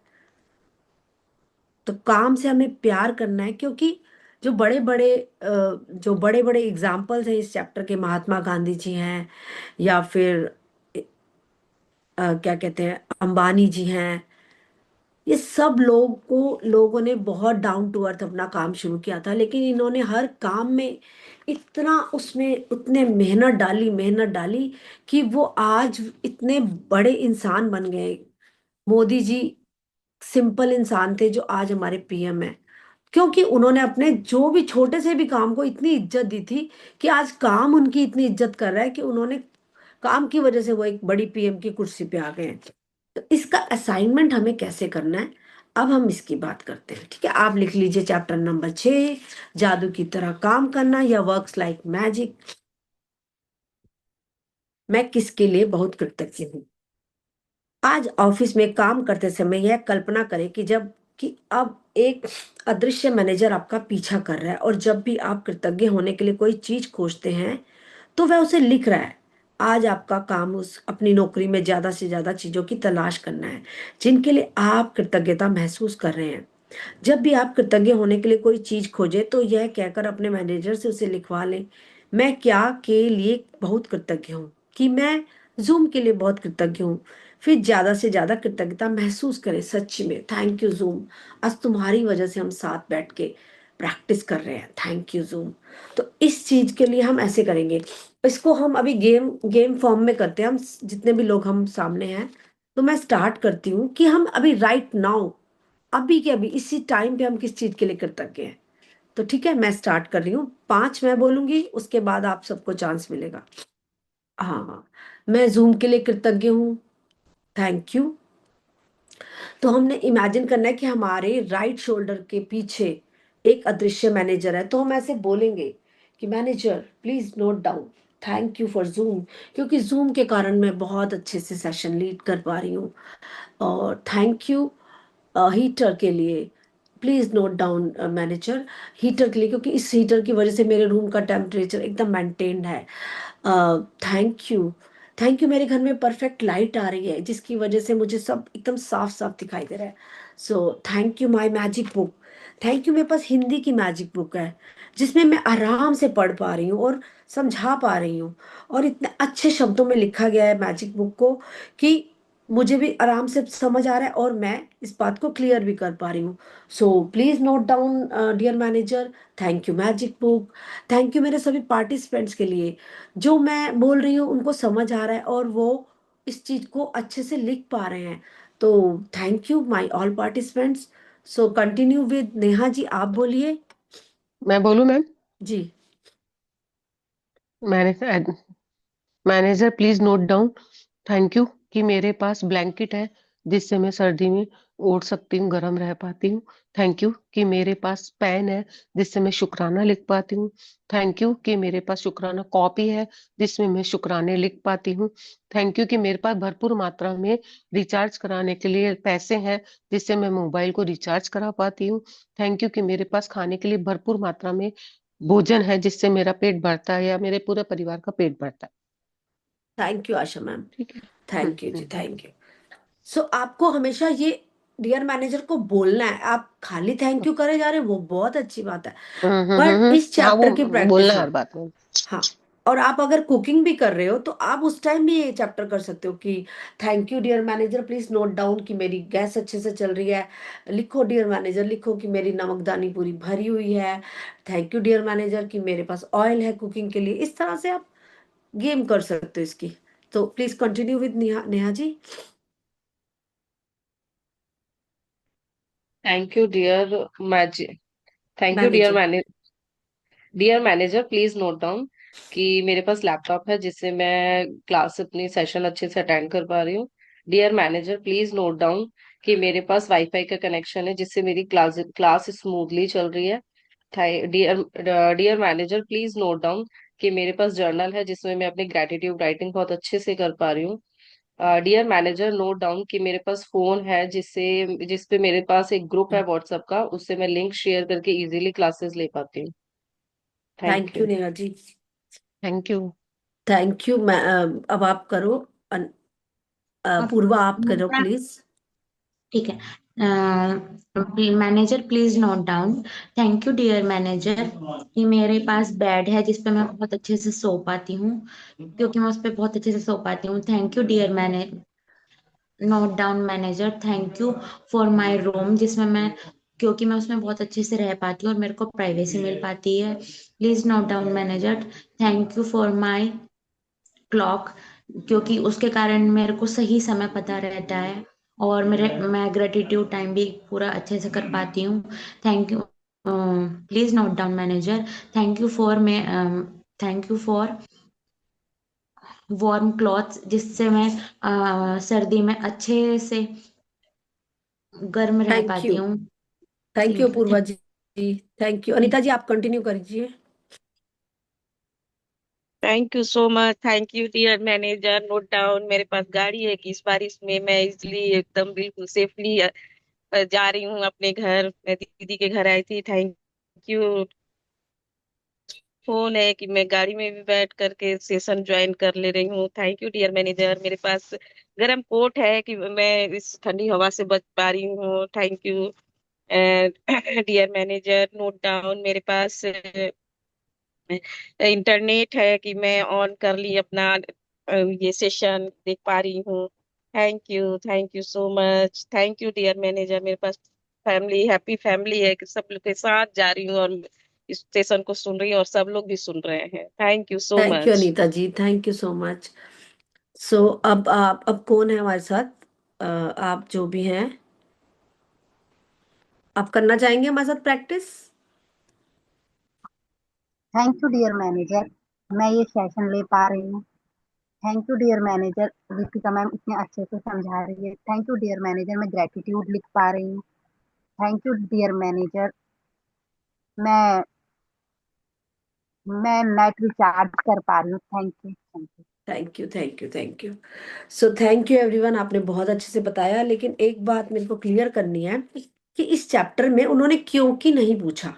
S1: तो काम से हमें प्यार करना है, क्योंकि जो बड़े बड़े एग्जाम्पल्स हैं इस चैप्टर के, महात्मा गांधी जी हैं, या फिर क्या कहते हैं, अंबानी जी हैं, ये सब लोगों ने बहुत डाउन टू अर्थ अपना काम शुरू किया था, लेकिन इन्होंने हर काम में इतना उसमें उतने मेहनत डाली कि वो आज इतने बड़े इंसान बन गए। मोदी जी सिंपल इंसान थे जो आज हमारे पीएम हैं, क्योंकि उन्होंने अपने जो भी छोटे से भी काम को इतनी इज्जत दी थी कि आज काम उनकी इतनी इज्जत कर रहा है कि उन्होंने काम की वजह से वो एक बड़ी पीएम की कुर्सी पे आ गए हैं। तो इसका असाइनमेंट हमें कैसे करना है, अब हम इसकी बात करते हैं, ठीक है? आप लिख लीजिए चैप्टर नंबर 6, जादू की तरह काम करना या वर्क्स लाइक मैजिक। मैं किसके लिए बहुत कृतज्ञ हूँ। आज ऑफिस में काम करते समय यह कल्पना करें कि अब एक अदृश्य मैनेजर आपका पीछा कर रहा है, और जब भी आप कृतज्ञ होने के लिए कोई चीज खोजते हैं तो वह उसे लिख रहा है। आज आपका काम उस अपनी नौकरी में ज्यादा से ज्यादा चीजों की तलाश करना है जिनके लिए आप कृतज्ञता महसूस कर रहे हैं। जब भी आप कृतज्ञ होने के लिए कोई चीज खोजे तो यह कहकर अपने मैनेजर से उसे लिखवा लें, मैं क्या के लिए बहुत कृतज्ञ हूँ, कि मैं जूम के लिए बहुत कृतज्ञ हूँ। फिर ज्यादा से ज्यादा कृतज्ञता महसूस करें, सच्ची में थैंक यू जूम, आज तुम्हारी वजह से हम साथ बैठ के प्रैक्टिस कर रहे हैं। Thank you zoom. तो इस चीज के लिए हम ऐसे करेंगे। इसको हम अभी गेम गेम फॉर्म में करते हैं, हम जितने भी लोग हम सामने हैं। तो मैं स्टार्ट करती हूँ कि हम अभी राइट नाउ, अभी के अभी इसी टाइम पे हम किस चीज के लिए कृतज्ञ हैं। तो ठीक है, मैं स्टार्ट कर रही हूँ। 5 मैं बोलूंगी, उसके बाद आप सबको चांस मिलेगा। हाँ, मैं जूम के लिए कृतज्ञ हूँ। Thank you. तो हमने इमेजिन करना है कि हमारे राइट शोल्डर के पीछे एक अदृश्य मैनेजर है। तो हम ऐसे बोलेंगे कि manager please note down, thank you for zoom, क्योंकि जूम के कारण मैं बहुत अच्छे से सेशन लीड कर पा रही हूँ। और थैंक यू हीटर के लिए, please note down manager, heater के लिए, क्योंकि इस हीटर की वजह से मेरे रूम का टेम्परेचर एकदम मेंटेन्ड है। Thank you. थैंक यू, मेरे घर में परफेक्ट लाइट आ रही है जिसकी वजह से मुझे सब एकदम साफ साफ दिखाई दे रहा है। सो thank you my magic book. Thank you, मेरे पास हिंदी की मैजिक बुक है जिसमें मैं आराम से पढ़ पा रही हूँ और समझा पा रही हूँ। और इतने अच्छे शब्दों में लिखा गया है मैजिक बुक को कि मुझे भी आराम से समझ आ रहा है और मैं इस बात को क्लियर भी कर पा रही हूँ। So please note down dear manager, thank you magic book. Thank you मेरे सभी पार्टिसिपेंट्स के लिए, जो मैं बोल रही हूँ उनको समझ आ रहा है और वो इस चीज को अच्छे से लिख पा रहे हैं। तो thank you my all participants. So continue with Neha ji, आप बोलिए।
S2: मैं बोलूं मैम?
S1: जी।
S2: मैंने manager please note down, thank you कि मेरे पास ब्लैंकेट है जिससे मैं सर्दी में ओढ़ सकती हूँ, गर्म रह पाती हूँ। थैंक यू कि मेरे पास पेन है जिससे मैं शुक्राना लिख पाती हूँ। थैंक यू कि मेरे पास शुक्राना कॉपी है जिसमें मैं शुक्राने लिख पाती हूँ। थैंक यू कि मेरे पास भरपूर मात्रा में रिचार्ज कराने के लिए पैसे हैं जिससे मैं मोबाइल को रिचार्ज करा पाती हूँ। थैंक यू कि मेरे पास खाने के लिए भरपूर मात्रा में भोजन है जिससे मेरा पेट भरता है या मेरे पूरे परिवार का पेट भरता है।
S1: Thank you Asha ma'am.
S2: ठीक है।
S1: Thank you ji, thank you. So आपको हमेशा ये डियर मैनेजर को बोलना है। आप खाली थैंक यू करे जा रहे हैं, वो बहुत अच्छी बात है। पर इस
S2: हाँ, वो
S1: चैप्टर की प्रैक्टिस,
S2: बोलना है
S1: हाँ।
S2: हर बात में।
S1: हाँ। और आप अगर कुकिंग भी कर रहे हो तो आप उस टाइम भी ये चैप्टर कर सकते हो कि thank you dear manager, please note down कि मेरी गैस अच्छे से चल रही है। लिखो डियर मैनेजर, लिखो कि मेरी नमकदानी पूरी भरी हुई है। थैंक यू डियर मैनेजर कि मेरे पास ऑयल है कुकिंग के लिए। इस तरह से आप गेम कर सकते हो इसकी। तो please continue with Neha, Neha ji.
S3: Thank you dear magic thank you
S1: manager.
S3: Dear manager please note down कि मेरे पास लैपटॉप है जिससे मैं क्लास अपनी सेशन अच्छे से अटेंड कर पा रही हूँ। Dear manager please note down कि मेरे पास वाईफाई का कनेक्शन है जिससे मेरी क्लास क्लास स्मूथली चल रही है। Dear dear manager please note down कि मेरे पास जर्नल है जिसमें मैं अपनी ग्रेटिट्यूड राइटिंग बहुत अच्छे से कर पा रही हूँ। डियर मैनेजर नोट डाउन कि मेरे पास फोन है जिसपे मेरे पास एक ग्रुप है व्हाट्सएप का, उससे मैं लिंक शेयर करके इजीली क्लासेस ले पाती हूँ। Thank
S1: thank you
S3: you.
S1: Neha ji.
S2: Thank you.
S1: Thank you. मैं अब आप करो।
S4: अब
S1: पूर्वा आप करो
S4: दूसरा,
S1: प्लीज।
S4: ठीक है। Manager please note down, thank you dear manager कि मेरे पास बेड है जिस पे मैं बहुत अच्छे से सो पाती हूँ, क्योंकि मैं उस पे बहुत अच्छे से सो पाती हूँ। थैंक यू डियर मैने note down manager, thank you for my room जिसमें मैं, क्योंकि मैं उसमें बहुत अच्छे से रह पाती हूँ और मेरे को प्राइवेसी मिल पाती है। Please note down manager, thank you for my clock, क्योंकि उसके कारण मेरे को सही समय पता रहता है और मैं ग्रेटिट्यूड टाइम भी पूरा अच्छे से कर पाती हूँ। Thank you. Please note down manager, thank you for मैं thank you for warm clothes जिससे मैं सर्दी में अच्छे से गर्म रह
S1: थैंक
S4: पाती
S1: यू।
S4: हूँ।
S1: थैंक यू
S4: ठीक है,
S1: पूर्वा जी। थैंक यू अनीता जी, आप कंटिन्यू करिए।
S5: Thank you so much. Thank you dear manager, note down मेरे पास गाड़ी है कि इस बारिश में मैं इजली एकदम बिल्कुल सेफली जा रही हूँ अपने घर। मैं दीदी के घर आई थी। Thank you. फोन है कि मैं गाड़ी में भी बैठ करके सेशन ज्वाइन कर ले रही हूँ। थैंक यू डियर मैनेजर, मेरे पास गर्म कोट है कि मैं इस ठंडी हवा से बच पा रही हूँ। Thank you dear manager, note down मेरे पास इंटरनेट है कि मैं ऑन कर ली अपना ये सेशन देख पा रही हूँ। Thank you so much. Thank you dear manager, मेरे पास फैमिली हैप्पी फैमिली है कि सब लोग के साथ जा रही हूँ और इस सेशन को सुन रही हूँ और सब लोग भी सुन रहे हैं। Thank you so
S1: thank you
S5: much.
S1: Anita ji, thank you so much. So अब कौन है हमारे साथ? आप जो भी हैं, आप करना चाहेंगे हमारे साथ practice?
S6: Thank you dear manager, मैं ये सेशन ले पा रही हूँ। Thank you dear manager, Deepika ma'am इतने अच्छे से समझा रही है। थैंक यू डियर मैनेजर, मैं ग्रेटिट्यूड लिख पा रही हूँ। थैंक यू डियर मैनेजर, मैं मैं नेट रिचार्ज कर पा रही हूँ। Thank you, thank you.
S1: Thank you, thank you, thank you. So thank you everyone, आपने बहुत अच्छे से बताया, लेकिन एक बात मेरे को क्लियर करनी है कि इस चैप्टर में उन्होंने क्योंकि नहीं पूछा,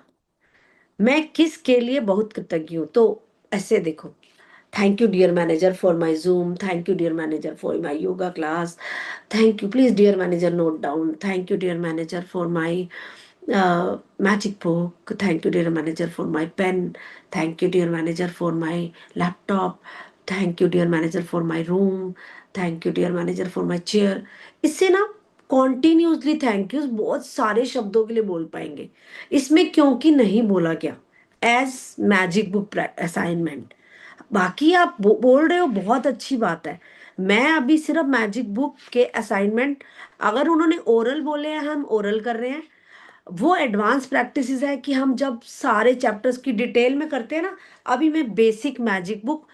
S1: मैं किसके लिए बहुत कृतज्ञ हूँ। तो ऐसे देखो, thank you dear manager for my Zoom, thank you dear manager for my yoga class, thank you please dear manager note down, thank you dear manager for my magic book, thank you dear manager for my pen, thank you dear manager for my laptop, thank you dear manager for my room, thank you dear manager for my chair। इससे ना कॉन्टिन्यूसली थैंक यू बहुत सारे शब्दों के लिए बोल पाएंगे। इसमें क्योंकि नहीं बोला गया एज मैजिक बुक असाइनमेंट। बाकी आप बोल रहे हो, बहुत अच्छी बात है। मैं अभी सिर्फ मैजिक बुक के असाइनमेंट, अगर उन्होंने ओरल बोले हैं हम ओरल कर रहे हैं। वो एडवांस प्रैक्टिसेस है कि हम जब सारे चैप्टर्स की डिटेल में करते हैं ना। अभी मैं बेसिक मैजिक बुक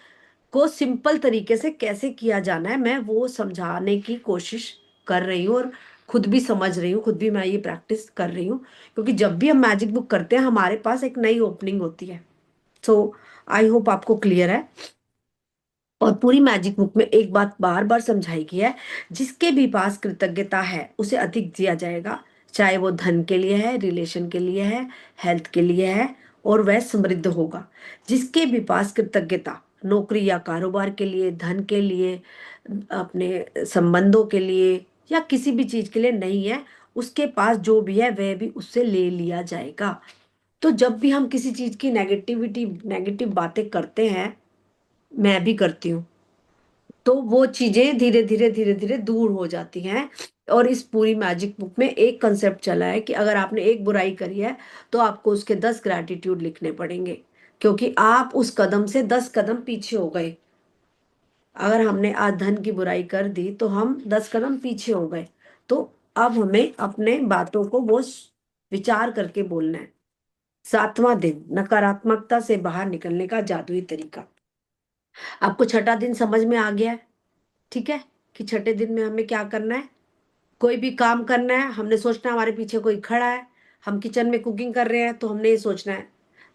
S1: को सिंपल तरीके से कैसे किया जाना है मैं वो समझाने की कोशिश कर रही हूँ, और खुद भी समझ रही हूँ, खुद भी मैं ये प्रैक्टिस कर रही हूँ। क्योंकि जब भी हम मैजिक बुक करते हैं हमारे पास एक नई ओपनिंग होती है। सो आई होप आपको क्लियर है। और पूरी मैजिक बुक में एक बात बार बार समझाई गई है, जिसके भी पास कृतज्ञता है उसे अधिक दिया जाएगा, चाहे वो धन के लिए है, रिलेशन के लिए है, हेल्थ के लिए है, और वह समृद्ध होगा। जिसके भी पास कृतज्ञता नौकरी या कारोबार के लिए, धन के लिए, अपने संबंधों के लिए या किसी भी चीज के लिए नहीं है, उसके पास जो भी है वह भी उससे ले लिया जाएगा। तो जब भी हम किसी चीज की नेगेटिव बातें करते हैं, मैं भी करती हूँ, तो वो चीजें धीरे धीरे धीरे धीरे दूर हो जाती हैं। और इस पूरी मैजिक बुक में एक कंसेप्ट चला है कि अगर आपने एक बुराई करी है तो आपको उसके 10 ग्रैटिट्यूड लिखने पड़ेंगे, क्योंकि आप उस कदम से 10 कदम पीछे हो गए। अगर हमने आज धन की बुराई कर दी तो हम 10 कदम पीछे हो गए। तो अब हमें अपने बातों को वो विचार करके बोलना है। 7वां दिन, नकारात्मकता से बाहर निकलने का जादुई तरीका। आपको छठा दिन समझ में आ गया है? ठीक है, कि छठे दिन में हमें क्या करना है। कोई भी काम करना है, हमने सोचना है हमारे पीछे कोई खड़ा है। हम किचन में कुकिंग कर रहे हैं तो हमने ये सोचना है,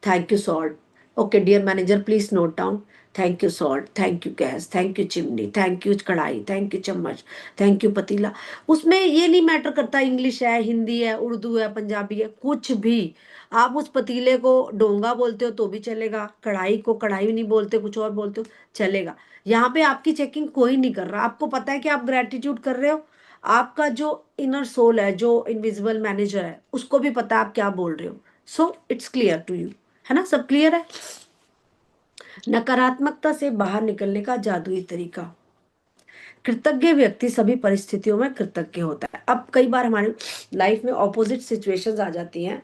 S1: thank you salt, okay dear manager please note down, thank you salt, thank you gas, thank you chimney, thank you कढ़ाई, थैंक यू चम्मच, थैंक यू पतीला। उसमें ये नहीं मैटर करता इंग्लिश है, हिंदी है, उर्दू है, पंजाबी है, कुछ भी। आप उस पतीले को डोंगा बोलते हो तो भी चलेगा, कढ़ाई को कढ़ाई नहीं बोलते, कुछ और बोलते हो, चलेगा। यहाँ पे आपकी चेकिंग कोई नहीं कर रहा। आपको पता है कि आप ग्रेटिट्यूड कर रहे हो। आपका जो इनर सोल है, जो इनविजिबल मैनेजर है, उसको भी पता है आप क्या बोल रहे हो। So it's clear to you, है ना? सब क्लियर है? नकारात्मकता से बाहर निकलने का जादुई तरीका। कृतज्ञ व्यक्ति सभी परिस्थितियों में कृतज्ञ होता है। अब कई बार हमारे लाइफ में ऑपोजिट सिचुएशंस आ जाती हैं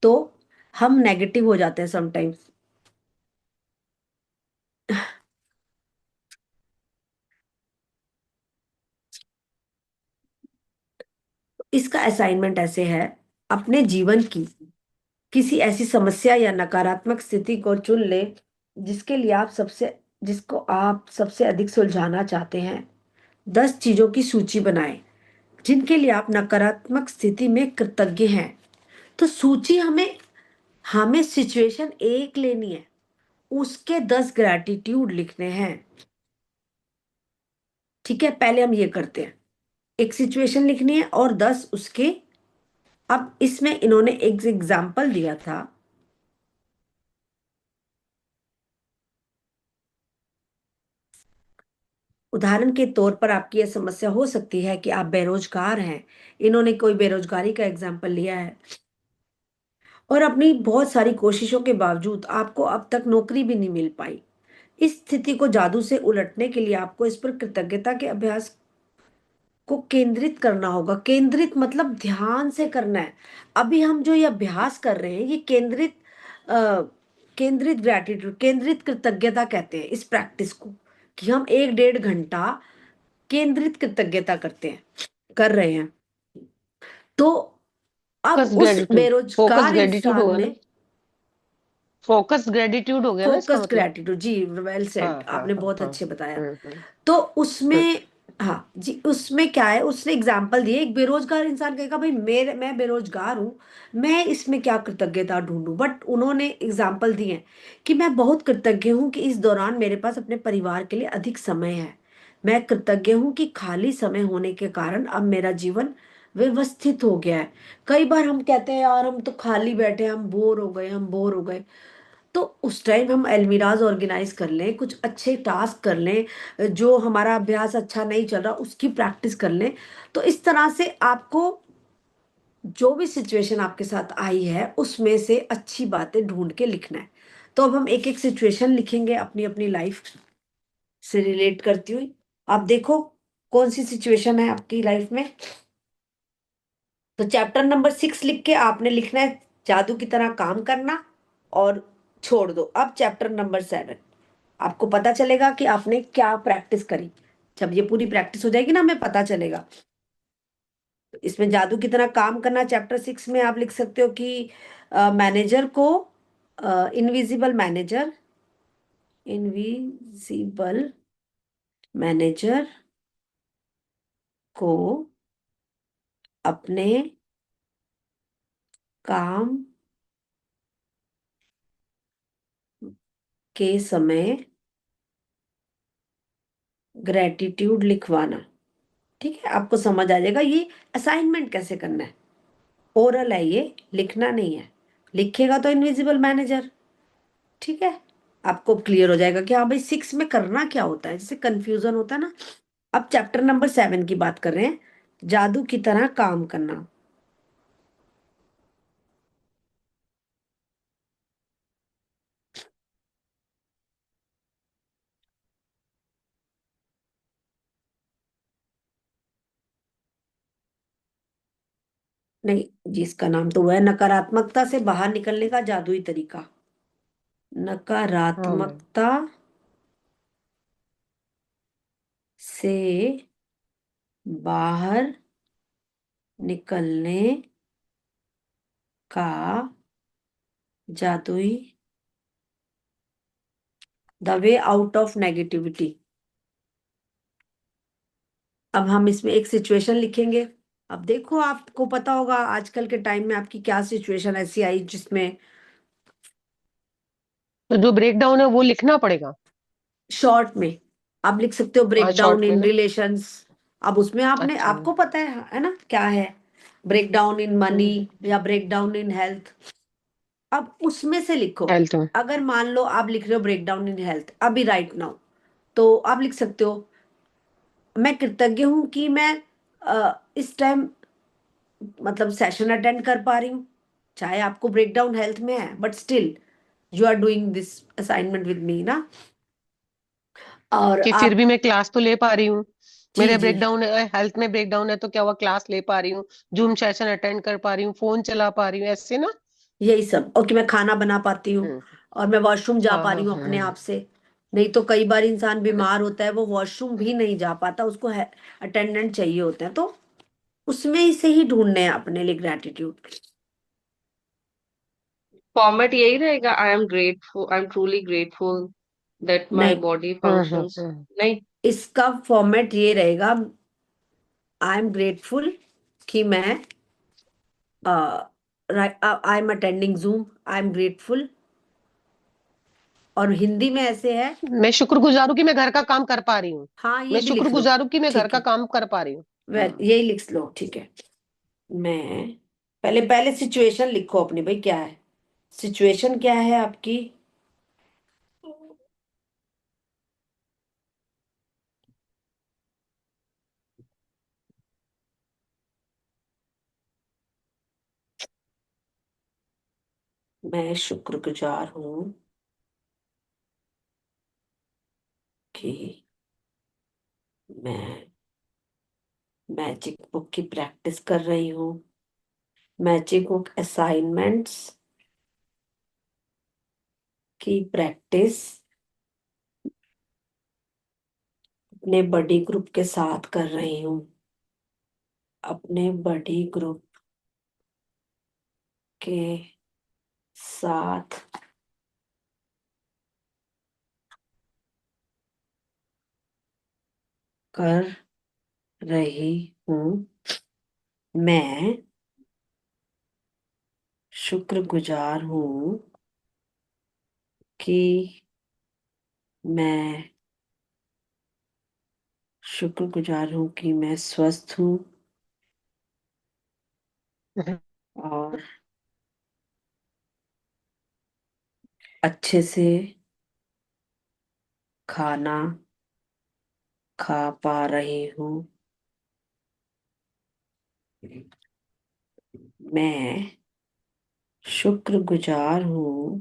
S1: तो हम नेगेटिव हो जाते हैं समटाइम्स। इसका असाइनमेंट ऐसे है, अपने जीवन की किसी ऐसी समस्या या नकारात्मक स्थिति को चुन ले जिसको आप सबसे अधिक सुलझाना चाहते हैं। 10 चीजों की सूची बनाएं जिनके लिए आप नकारात्मक स्थिति में कृतज्ञ हैं। तो सूची हमें हमें सिचुएशन एक लेनी है, उसके 10 ग्रैटिट्यूड लिखने हैं। ठीक है, पहले हम ये करते हैं। एक सिचुएशन लिखनी है और 10 उसके। अब इसमें इन्होंने एक एग्जाम्पल दिया था। उदाहरण के तौर पर आपकी यह समस्या हो सकती है कि आप बेरोजगार हैं। इन्होंने कोई बेरोजगारी का एग्जाम्पल लिया है। और अपनी बहुत सारी कोशिशों के बावजूद आपको अब तक नौकरी भी नहीं मिल पाई। इस स्थिति को जादू से उलटने के लिए आपको इस पर कृतज्ञता के अभ्यास को केंद्रित करना होगा। केंद्रित मतलब ध्यान से करना है। अभी हम जो ये अभ्यास कर रहे हैं ये केंद्रित ग्रेटिट्यूड, केंद्रित कृतज्ञता कहते हैं इस प्रैक्टिस को, कि हम 1 डेढ़ घंटा केंद्रित कृतज्ञता करते हैं, कर रहे हैं। तो अब
S2: फोकस
S1: उस
S2: ग्रेटिट्यूड, फोकस
S1: बेरोजगार
S2: ग्रेटिट्यूड
S1: इंसान
S2: होगा
S1: ने,
S2: ना, फोकस ग्रेटिट्यूड हो गया ना इसका
S1: फोकस
S2: मतलब।
S1: ग्रेटिट्यूड, जी वेल सेड,
S2: हाँ हाँ
S1: आपने
S2: हाँ
S1: बहुत
S2: हाँ।
S1: अच्छे बताया।
S2: हम्म।
S1: तो
S2: हम्म।
S1: उसमें, हाँ जी, उसमें क्या है, उसने एग्जाम्पल दिए, एक बेरोजगार इंसान कहेगा भाई मैं बेरोजगार हूँ, मैं इसमें क्या कृतज्ञता ढूंढूं, बट उन्होंने एग्जाम्पल दिए हैं कि मैं बहुत कृतज्ञ हूँ कि इस दौरान मेरे पास अपने परिवार के लिए अधिक समय है। मैं कृतज्ञ हूँ कि खाली समय होने के कारण अब मेरा जीवन व्यवस्थित हो गया है। कई बार हम कहते हैं यार हम तो खाली बैठे हैं, हम बोर हो गए, हम बोर हो गए। तो उस टाइम हम अलमीराज ऑर्गेनाइज कर लें, कुछ अच्छे टास्क कर लें, जो हमारा अभ्यास अच्छा नहीं चल रहा उसकी प्रैक्टिस कर लें। तो इस तरह से आपको जो भी सिचुएशन आपके साथ आई है उसमें से अच्छी बातें ढूंढ के लिखना है। तो अब हम एक एक सिचुएशन लिखेंगे अपनी अपनी लाइफ से रिलेट करती हुई। आप देखो कौन सी सिचुएशन है आपकी लाइफ में। तो चैप्टर नंबर 6 लिख के आपने लिखना है जादू की तरह काम करना, और छोड़ दो। अब चैप्टर नंबर 7, आपको पता चलेगा कि आपने क्या प्रैक्टिस करी। जब ये पूरी प्रैक्टिस हो जाएगी ना, हमें पता चलेगा। तो इसमें जादू की तरह काम करना, चैप्टर 6 में आप लिख सकते हो कि मैनेजर को, इनविजिबल मैनेजर, इनविजिबल मैनेजर को अपने काम के समय ग्रेटिट्यूड लिखवाना। ठीक है, आपको समझ आ जाएगा ये असाइनमेंट कैसे करना है। ओरल है ये, लिखना नहीं है। लिखेगा तो इनविजिबल मैनेजर। ठीक है, आपको क्लियर हो जाएगा कि हाँ भाई 6 में करना क्या होता है, जैसे कंफ्यूजन होता है ना। अब चैप्टर नंबर 7 की बात कर रहे हैं, जादू की तरह काम करना। नहीं, जिसका नाम तो वो है, नकारात्मकता से बाहर निकलने का जादुई तरीका।
S2: हाँ,
S1: नकारात्मकता से बाहर निकलने का जादुई, the way out of negativity. अब हम इसमें एक सिचुएशन लिखेंगे। अब देखो आपको पता होगा आजकल के टाइम में आपकी क्या सिचुएशन ऐसी आई जिसमें
S2: तो जो ब्रेक डाउन है वो लिखना पड़ेगा।
S1: शॉर्ट में आप लिख सकते हो ब्रेक
S2: हाँ,
S1: डाउन
S2: शॉर्ट में
S1: इन
S2: ना।
S1: रिलेशंस। अब उसमें आपने,
S2: अच्छा।
S1: आपको पता है ना क्या है, ब्रेक डाउन इन मनी
S2: हम्म।
S1: या ब्रेक डाउन इन हेल्थ। अब उसमें से लिखो।
S2: हेल्थ में।
S1: अगर मान लो आप लिख रहे हो ब्रेक डाउन इन हेल्थ अभी राइट नाउ, तो आप लिख सकते हो मैं कृतज्ञ हूं कि मैं इस टाइम मतलब सेशन अटेंड कर पा रही हूँ। चाहे आपको ब्रेक डाउन हेल्थ में है but still you are doing this assignment with me ना। और
S2: कि फिर
S1: आप,
S2: भी मैं क्लास तो ले पा रही हूँ।
S1: जी
S2: मेरे
S1: जी,
S2: ब्रेकडाउन है, हेल्थ में ब्रेकडाउन है तो क्या हुआ, क्लास ले पा रही हूँ, जूम सेशन अटेंड कर पा रही हूँ, फोन चला पा रही हूँ, ऐसे ना।
S1: यही सब, और कि मैं खाना बना पाती हूँ,
S2: हम्म।
S1: और मैं वॉशरूम जा
S2: हाँ
S1: पा रही
S2: हाँ
S1: हूँ अपने
S2: हाँ।
S1: आप से। नहीं तो कई बार इंसान बीमार होता है, वो वॉशरूम भी नहीं जा पाता, उसको अटेंडेंट चाहिए होते हैं। तो उसमें ही से ही ढूंढने हैं अपने लिए ग्रेटिट्यूड।
S3: फॉर्मेट यही रहेगा, I am grateful, I am truly grateful that my
S1: नहीं,
S3: बॉडी फंक्शंस।
S2: हम्म।
S3: नहीं।
S1: इसका फॉर्मेट ये रहेगा, आई एम ग्रेटफुल कि मैं I am attending zoom, I am grateful. और हिंदी में ऐसे है,
S2: मैं शुक्रगुजार हूँ कि मैं घर का काम कर पा रही हूँ।
S1: हाँ ये
S2: मैं
S1: भी लिख लो।
S2: शुक्रगुजार हूँ कि मैं घर
S1: ठीक
S2: का
S1: है,
S2: काम कर पा रही हूँ।
S1: यही लिख लो, ठीक है। मैं पहले पहले सिचुएशन लिखो अपनी, भाई क्या है सिचुएशन, क्या है आपकी। मैं शुक्रगुजार हूँ कि मैं मैजिक बुक की प्रैक्टिस कर रही हूँ। मैजिक बुक असाइनमेंट्स की प्रैक्टिस अपने बड़ी ग्रुप के साथ कर रही हूँ। अपने बड़ी ग्रुप के साथ कर रही हूँ। मैं शुक्रगुजार हूँ कि मैं शुक्रगुजार हूँ कि मैं स्वस्थ हूँ और अच्छे से खाना खा पा रही हूँ। मैं शुक्रगुजार हूँ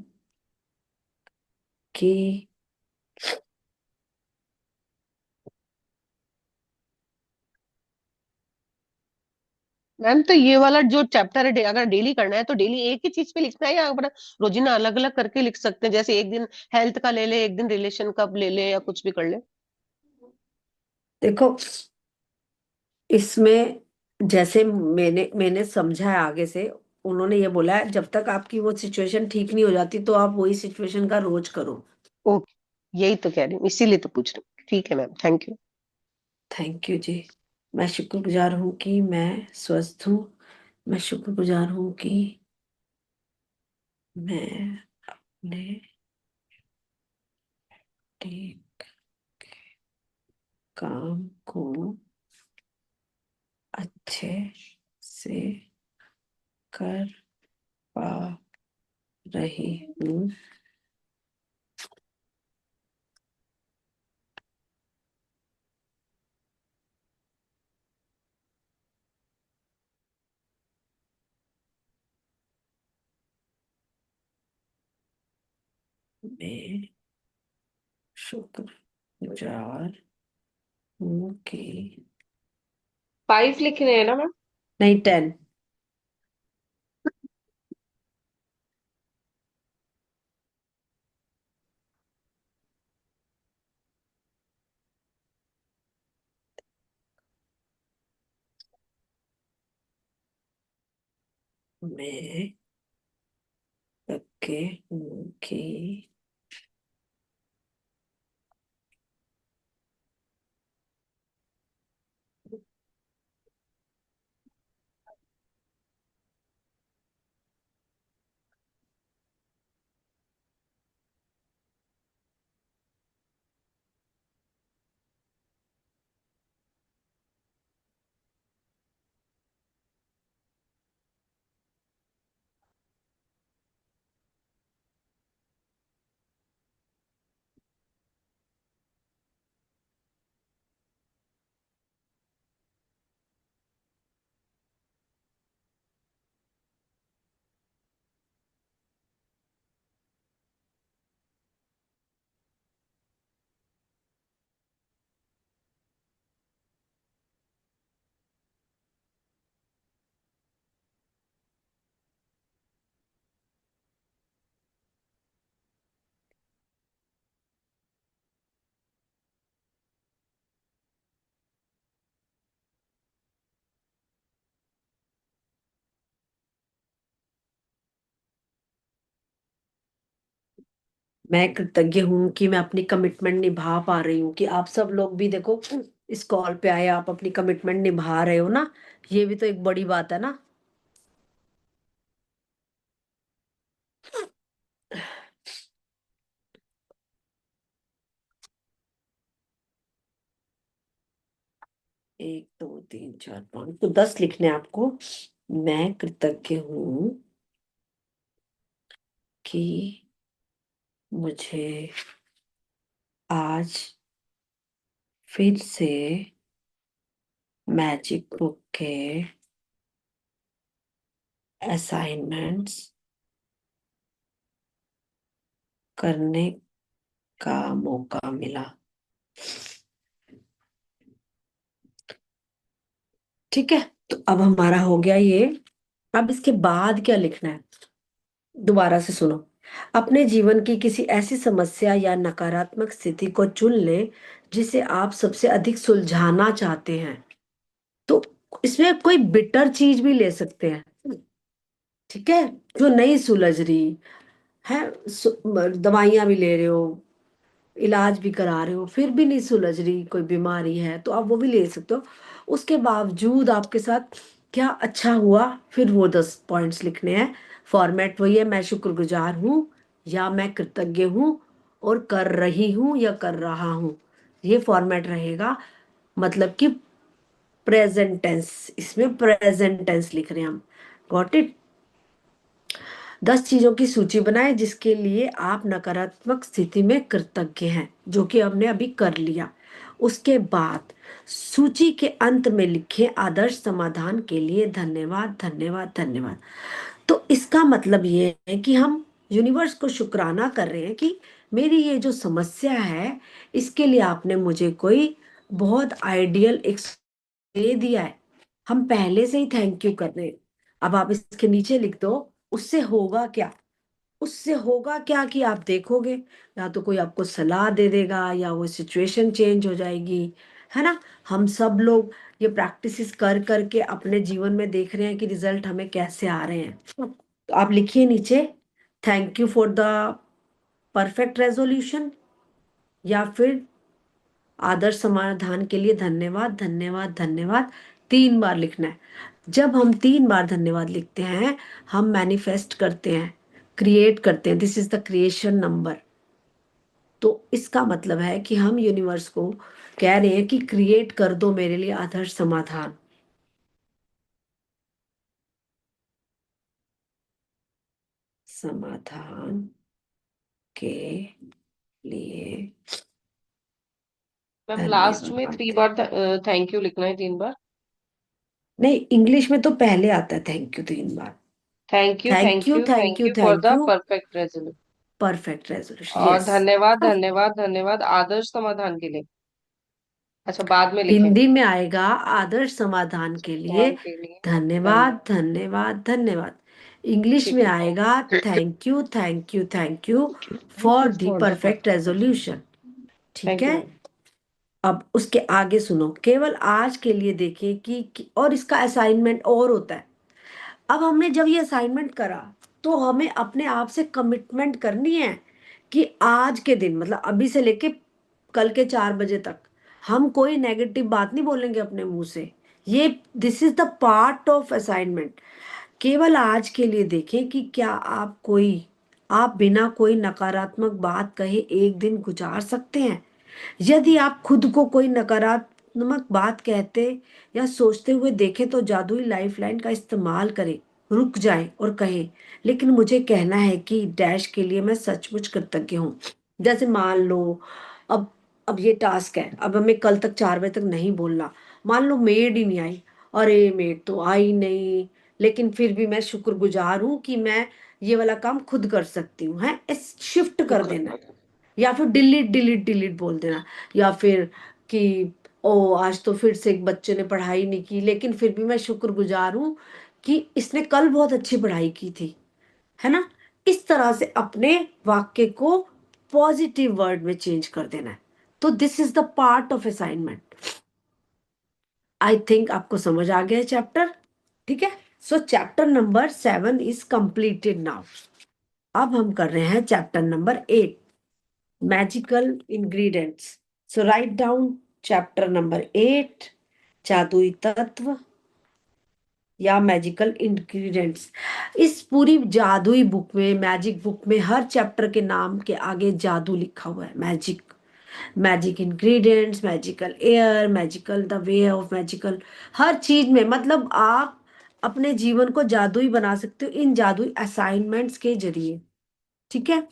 S1: कि
S2: मैम तो ये वाला जो चैप्टर है अगर डेली करना है तो डेली एक ही चीज पे लिखना है, या अगर रोजीना अलग अलग करके लिख सकते हैं, जैसे एक दिन हेल्थ का ले ले, एक दिन रिलेशन का ले ले, या कुछ भी कर ले।
S1: देखो, इसमें जैसे मैंने समझा है आगे से। उन्होंने ये बोला है जब तक आपकी वो सिचुएशन ठीक नहीं हो जाती तो आप वही सिचुएशन का रोज करो।
S2: ओके, यही तो कह रही हूँ, इसीलिए तो पूछ रही हूँ। ठीक है ma'am, thank you.
S1: Thank you ji. मैं शुक्रगुजार हूँ कि मैं स्वस्थ हूँ। मैं शुक्रगुजार हूँ कि मैं अपने ठीक काम को अच्छे से कर पा रही हूँ। मैं शुक्रगुजार हूँ कि
S3: 5 लिखने हैं ना मैम?
S1: नहीं 10। मैं पक्के हूँ कि मैं कृतज्ञ हूँ कि मैं अपनी कमिटमेंट निभा पा रही हूँ। कि आप सब लोग भी देखो इस कॉल पे आए, आप अपनी कमिटमेंट निभा रहे हो ना, ये भी तो एक बड़ी बात है ना। एक दो तीन चार पाँच तो 10 लिखने हैं आपको। मैं कृतज्ञ हूँ कि मुझे आज फिर से मैजिक बुक के असाइनमेंट्स करने का मौका मिला। ठीक है, तो अब हमारा हो गया ये। अब इसके बाद क्या लिखना है, दोबारा से सुनो। अपने जीवन की किसी ऐसी समस्या या नकारात्मक स्थिति को चुन ले जिसे आप सबसे अधिक सुलझाना चाहते हैं। तो इसमें कोई बिटर चीज भी ले सकते हैं, ठीक है, जो नहीं सुलझ रही है, दवाइयां भी ले रहे हो, इलाज भी करा रहे हो, फिर भी नहीं सुलझ रही, कोई बीमारी है तो आप वो भी ले सकते हो। उसके बावजूद आपके साथ क्या अच्छा हुआ, फिर वो 10 पॉइंट्स लिखने हैं। फॉर्मेट वही है, मैं शुक्रगुजार हूँ, या मैं कृतज्ञ हूँ, और कर रही हूँ या कर रहा हूँ, ये फॉर्मेट रहेगा। मतलब कि प्रेजेंट टेंस, इसमें प्रेजेंट टेंस लिख रहे हैं हम। Got it. 10 चीजों की सूची बनाएं जिसके लिए आप नकारात्मक स्थिति में कृतज्ञ हैं, जो कि हमने अभी कर लिया। उसके बाद सूची के अंत में लिखें आदर्श समाधान के लिए धन्यवाद धन्यवाद धन्यवाद। तो इसका मतलब ये है कि हम यूनिवर्स को शुक्राना कर रहे हैं कि मेरी ये जो समस्या है, इसके लिए आपने मुझे कोई बहुत आइडियल एक दे दिया है। हम पहले से ही थैंक यू कर रहे हैं। अब आप इसके नीचे लिख दो, उससे होगा क्या। उससे होगा क्या कि आप देखोगे, या तो कोई आपको सलाह दे देगा, या वो सिचुएशन चेंज हो जाएगी, है ना। हम सब लोग ये प्रैक्टिसेस कर करके अपने जीवन में देख रहे हैं कि रिजल्ट हमें कैसे आ रहे हैं। तो आप लिखिए नीचे, thank you for the perfect resolution, या फिर आदर्श समाधान के लिए धन्यवाद धन्यवाद धन्यवाद। 3 बार लिखना है। जब हम 3 बार धन्यवाद लिखते हैं, हम मैनिफेस्ट करते हैं, क्रिएट करते हैं। This is the creation number. तो इसका मतलब है कि हम यूनिवर्स को कह रहे हैं कि क्रिएट कर दो मेरे लिए आदर्श समाधान। समाधान के लिए
S3: मैम लास्ट में
S1: धन्यवाद।
S3: 3 बार थैंक यू लिखना है, 3 बार।
S1: नहीं, इंग्लिश में तो पहले आता है thank you 3 bar.
S3: Thank you
S1: thank
S3: thank
S1: you
S3: you
S1: thank
S3: thank
S1: you
S3: you for
S1: thank
S3: the
S1: you,
S3: perfect result.
S1: Perfect resolution,
S3: और
S1: यस।
S3: धन्यवाद धन्यवाद धन्यवाद आदर्श समाधान के लिए। अच्छा, बाद में लिखें।
S1: हिंदी में आएगा आदर्श समाधान के लिए
S3: समाधान के लिए
S1: धन्यवाद
S3: धन्यवाद।
S1: धन्यवाद धन्यवाद। इंग्लिश
S3: ठीक
S1: में
S3: है।
S1: आएगा thank you thank you thank you for the perfect resolution. ठीक
S3: थैंक यू
S1: है।
S3: मैम।
S1: अब उसके आगे सुनो, केवल आज के लिए देखें और इसका असाइनमेंट और होता है। अब हमने जब ये असाइनमेंट करा, तो हमें अपने आप से कमिटमेंट करनी है कि आज के दिन, मतलब अभी से लेके कल के 4 बजे तक, हम कोई नेगेटिव बात नहीं बोलेंगे अपने मुंह से। ये this is the part of assignment. केवल आज के लिए देखें कि क्या आप बिना कोई नकारात्मक बात कहे एक दिन गुजार सकते हैं। यदि आप खुद को कोई नकारात्मक बात कहते या सोचते हुए देखें, तो जादुई लाइफलाइन का इस्तेमाल करें। रुक जाएं और कहें, लेकिन मुझे कहना है कि डैश के लिए मैं सचमुच कृतज्ञ हूँ। जैसे मान लो, अब अब ये टास्क है, अब हमें कल तक 4 बजे तक नहीं बोलना। मान लो मेड ही नहीं आई, अरे मेड तो आई नहीं, लेकिन फिर भी मैं शुक्रगुजार हूँ कि मैं ये वाला काम खुद कर सकती हूँ, है इस शिफ्ट कर देना। या फिर डिलीट डिलीट डिलीट बोल देना। या फिर कि ओ आज तो फिर से एक बच्चे ने पढ़ाई नहीं की, लेकिन फिर भी मैं शुक्रगुजार हूँ कि इसने कल बहुत अच्छी पढ़ाई की थी, है ना। इस तरह से अपने वाक्य को पॉजिटिव वर्ड में चेंज कर देना है। तो this is the part of assignment. I think आपको समझ आ गया है चैप्टर। ठीक है, सो chapter number 7 is completed now. अब हम कर रहे हैं चैप्टर नंबर 8, मैजिकल इंग्रेडिएंट्स। सो राइट डाउन चैप्टर नंबर 8, जादुई तत्व या मैजिकल इंग्रेडिएंट्स। इस पूरी जादुई बुक में, मैजिक बुक में, हर चैप्टर के नाम के आगे जादू लिखा हुआ है। Magic, magic ingredients, magical air, magical the way of magical. हर चीज में मतलब आप अपने जीवन को जादुई बना सकते हो इन जादुई असाइनमेंट्स के जरिए। ठीक है।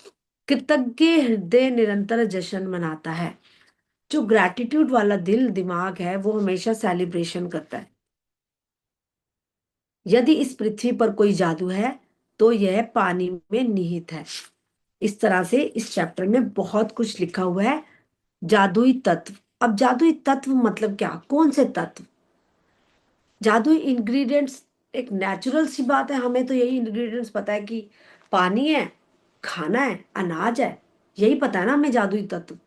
S1: कृतज्ञ हृदय निरंतर जश्न मनाता है। जो ग्रैटिट्यूड वाला दिल दिमाग है, वो हमेशा सेलिब्रेशन करता है। यदि इस पृथ्वी पर कोई जादू है, तो यह पानी में निहित है। इस तरह से इस चैप्टर में बहुत कुछ लिखा हुआ है। जादुई तत्व। अब जादुई तत्व मतलब क्या, कौन से तत्व। जादुई इंग्रेडिएंट्स एक नेचुरल सी बात है, हमें तो यही इंग्रेडिएंट्स पता है कि पानी है, खाना है, अनाज है, यही पता है ना हमें जादुई तत्व।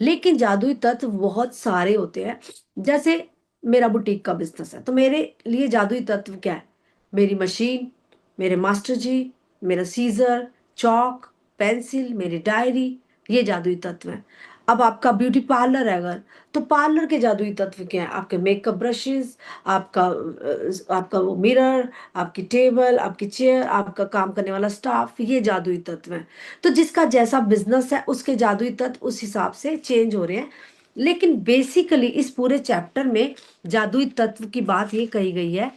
S1: लेकिन जादुई तत्व बहुत सारे होते हैं। जैसे मेरा बुटीक का बिजनेस है, तो मेरे लिए जादुई तत्व क्या है? मेरी मशीन, मेरे मास्टर जी, मेरा सीजर, चौक, पेंसिल, मेरी डायरी, ये जादुई तत्व है। अब आपका ब्यूटी पार्लर है अगर, तो पार्लर के जादुई तत्व क्या है? आपके मेकअप ब्रशेस, आपका वो मिरर, आपकी टेबल, आपकी चेयर, आपका काम करने वाला स्टाफ, ये जादुई तत्व है। तो जिसका जैसा बिजनेस है उसके जादुई तत्व उस हिसाब से चेंज हो रहे हैं। लेकिन बेसिकली इस पूरे चैप्टर में जादुई तत्व की बात ये कही गई है,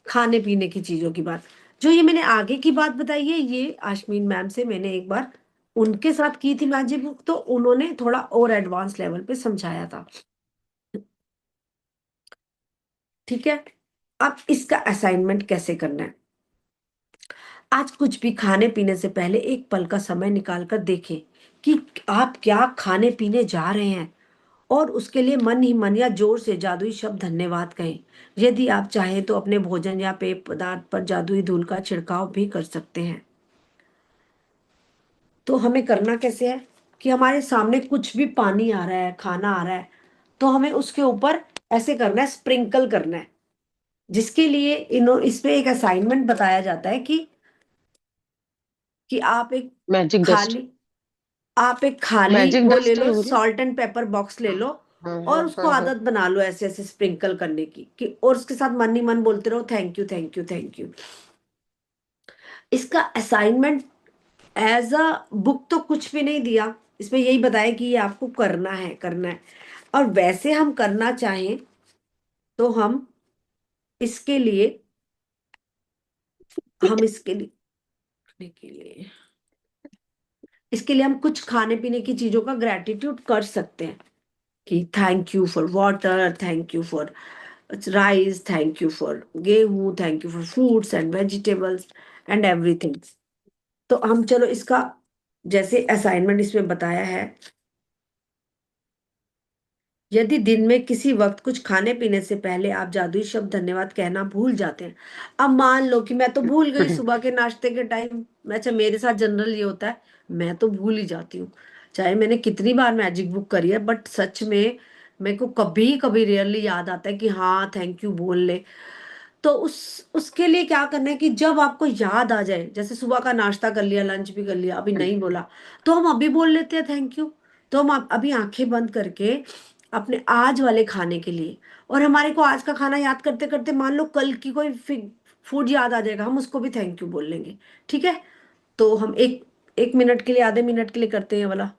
S1: खाने पीने की चीजों की बात। जो ये मैंने आगे की बात बताई है, ये आशमीन मैम से मैंने एक बार उनके साथ की थी मैजिक बुक, तो उन्होंने थोड़ा और एडवांस लेवल पे समझाया था। ठीक है, अब इसका असाइनमेंट कैसे करना है? आज कुछ भी खाने पीने से पहले एक पल का समय निकाल कर देखें कि आप क्या खाने पीने जा रहे हैं, और उसके लिए मन ही मन या जोर से जादुई शब्द धन्यवाद कहें। यदि आप चाहें तो अपने भोजन या पेय पदार्थ पर जादुई धूल का छिड़काव भी कर सकते हैं। तो हमें करना कैसे है कि हमारे सामने कुछ भी पानी आ रहा है, खाना आ रहा है, तो हमें उसके ऊपर ऐसे करना है, स्प्रिंकल करना है। जिसके लिए इसमें एक असाइनमेंट बताया जाता है कि
S2: मैजिक डस्ट।
S1: खाली आप एक खाली
S2: मैजिक
S1: वो ले
S2: डस्ट
S1: लो,
S2: है बोलिए।
S1: सॉल्ट एंड पेपर बॉक्स ले
S2: हाँ
S1: लो,
S2: हाँ
S1: और
S2: हाँ
S1: उसको
S2: हाँ हाँ।
S1: आदत बना लो ऐसे ऐसे स्प्रिंकल करने की, कि और उसके साथ मन ही मन बोलते रहो thank you thank you thank you. इसका असाइनमेंट एज अ बुक तो कुछ भी नहीं दिया, इसमें यही बताया कि ये आपको करना है करना है। और वैसे हम करना चाहें तो इसके लिए हम इसके लिए हम कुछ खाने पीने की चीजों का ग्रेटिट्यूड कर सकते हैं, कि thank you for water, thank you for rice, thank you for गेहूं, thank you for fruits and vegetables and everything. तो हम चलो इसका जैसे असाइनमेंट इसमें बताया है, यदि दिन में किसी वक्त कुछ खाने पीने से पहले आप जादुई शब्द धन्यवाद कहना भूल जाते हैं। अब मान लो कि मैं तो भूल गई सुबह के नाश्ते के टाइम, अच्छा मेरे साथ जनरल ये होता है, मैं तो भूल ही जाती हूँ, चाहे मैंने कितनी बार मैजिक बुक करी है, बट सच में मेरे को कभी कभी रेयरली याद आता है कि हाँ थैंक यू बोल ले। तो उसके लिए क्या करना है कि जब आपको याद आ जाए, जैसे सुबह का नाश्ता कर लिया, लंच भी कर लिया, अभी नहीं बोला, तो हम अभी बोल लेते हैं थैंक यू। तो हम अभी आंखें बंद करके अपने आज वाले खाने के लिए, और हमारे को आज का खाना याद करते करते मान लो कल की कोई फूड याद आ जाएगा, हम उसको भी थैंक यू बोल लेंगे। ठीक है, तो हम एक एक मिनट के लिए, आधे मिनट के लिए करते हैं ये वाला।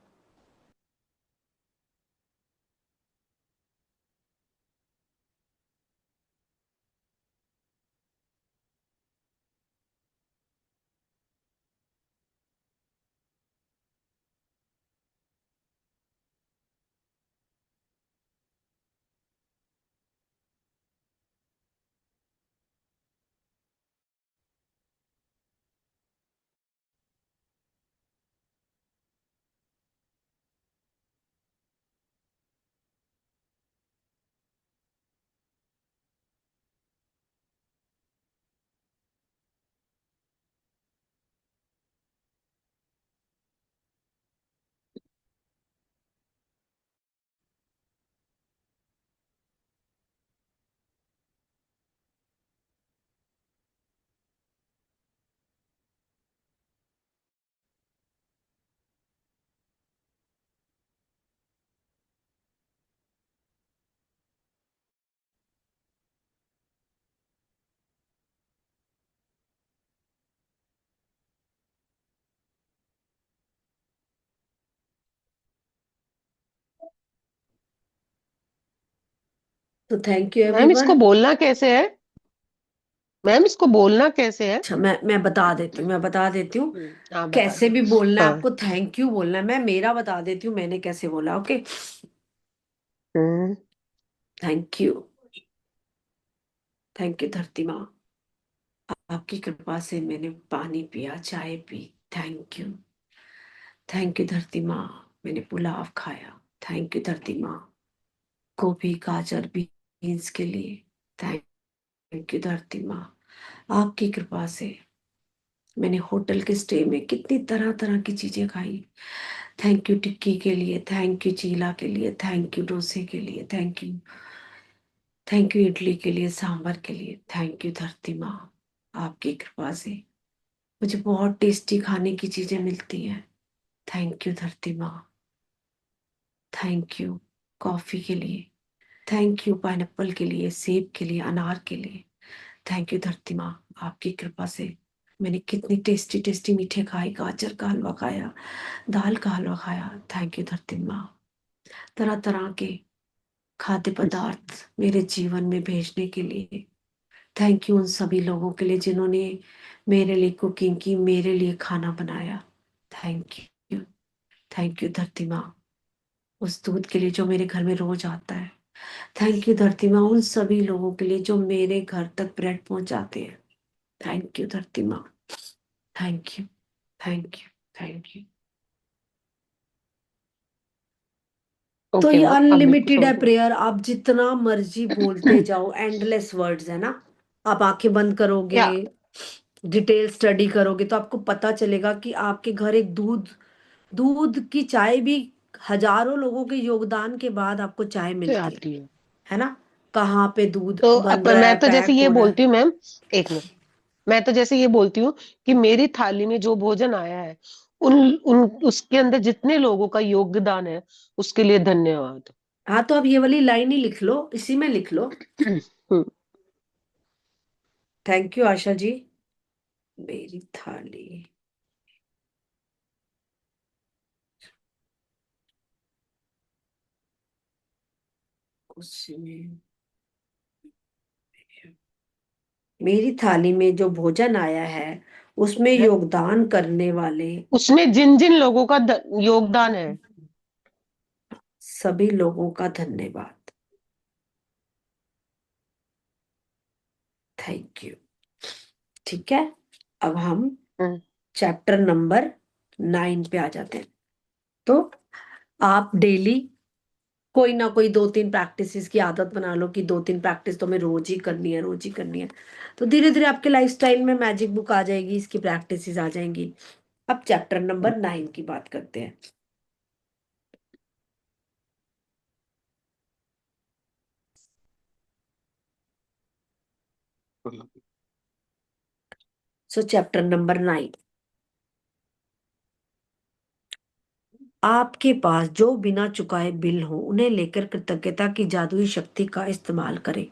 S1: तो थैंक यू
S2: मैम इसको
S1: एवरीवन।
S2: बोलना कैसे है? मैम इसको बोलना कैसे है?
S1: अच्छा मैं बता देती हूँ, मैं बता देती हूँ
S2: आप बता
S1: कैसे
S2: दो।
S1: भी बोलना है
S2: हाँ।
S1: आपको, थैंक यू बोलना है। मैं मेरा बता देती हूँ मैंने कैसे बोला। Okay,
S2: hmm.
S1: Thank you, thank you धरती माँ, आपकी कृपा से मैंने पानी पिया, चाय P, thank you. Thank you धरती माँ, मैंने पुलाव खाया, थैंक यू धरती माँ, गोभी गाजर बीन्स के लिए, थैंक यू धरती माँ, आपकी कृपा से मैंने होटल के स्टे में कितनी तरह तरह की चीजें खाई। थैंक यू टिक्की के लिए, थैंक यू चीला के लिए, थैंक यू डोसे के लिए, थैंक यू इडली के लिए, सांभर के लिए। थैंक यू धरती माँ, आपकी कृपा से मुझे बहुत टेस्टी खाने की चीजें मिलती हैं। थैंक यू धरती माँ, थैंक यू कॉफी के लिए, थैंक यू पाइनएप्पल के लिए, सेब के लिए, अनार के लिए। थैंक यू धरती माँ, आपकी कृपा से मैंने कितनी टेस्टी टेस्टी मीठे खाए, गाजर का हलवा खाया, दाल का हलवा खाया। थैंक यू धरती माँ, तरह तरह के खाद्य पदार्थ मेरे जीवन में भेजने के लिए। थैंक यू उन सभी लोगों के लिए जिन्होंने मेरे लिए कुकिंग की, मेरे लिए खाना बनाया। थैंक यू, थैंक यू धरती माँ, उस दूध के लिए जो मेरे घर में रोज आता है। थैंक यू धरती माँ, उन सभी लोगों के लिए जो मेरे घर तक ब्रेड पहुंचाते हैं। थैंक यू धरती माँ, thank you, thank you, thank you. तो
S2: ओके
S1: ये
S2: मैम, अब बिल्कुल
S1: अनलिमिटेड है
S2: समझ में।
S1: प्रेयर, आप जितना मर्जी बोलते जाओ, एंडलेस वर्ड्स है ना। आप आंखें बंद करोगे,
S2: या
S1: डिटेल स्टडी करोगे तो आपको पता चलेगा कि आपके घर एक दूध दूध की चाय भी हजारों लोगों के योगदान के बाद आपको चाय
S2: से
S1: मिलती
S2: आती है।
S1: है ना। कहाँ पे दूध
S2: तो
S1: बन
S2: अब
S1: रहा
S2: मैं
S1: है,
S2: तो जैसे
S1: पैक
S2: ये
S1: हो रहा है।
S2: बोलती हूँ मैम, एक मिनट, मैं तो जैसे ये बोलती हूँ कि मेरी थाली में जो भोजन आया है, उन उन उसके अंदर जितने लोगों का योगदान है, उसके लिए धन्यवाद।
S1: हाँ, तो अब ये वाली लाइन ही लिख लो, इसी में लिख लो।
S2: हम्म,
S1: थैंक यू आशा जी, मेरी थाली उसमें, मेरी थाली में जो भोजन आया है उसमें योगदान करने वाले
S2: उसमें जिन जिन लोगों का योगदान है।
S1: सभी लोगों का धन्यवाद। Thank you. ठीक है, अब हम
S2: हम्म,
S1: चैप्टर नंबर 9 पे आ जाते हैं। तो आप डेली कोई ना कोई 2-3 प्रैक्टिसेस की आदत बना लो कि 2-3 प्रैक्टिस तो हमें रोज ही करनी है, रोज ही करनी है। तो धीरे धीरे आपके लाइफस्टाइल में मैजिक बुक आ जाएगी, इसकी प्रैक्टिसेस आ जाएंगी। अब चैप्टर नंबर 9 की बात करते हैं। सो चैप्टर नंबर 9, आपके पास जो बिना चुकाए बिल हो उन्हें लेकर कृतज्ञता की जादुई शक्ति का इस्तेमाल करें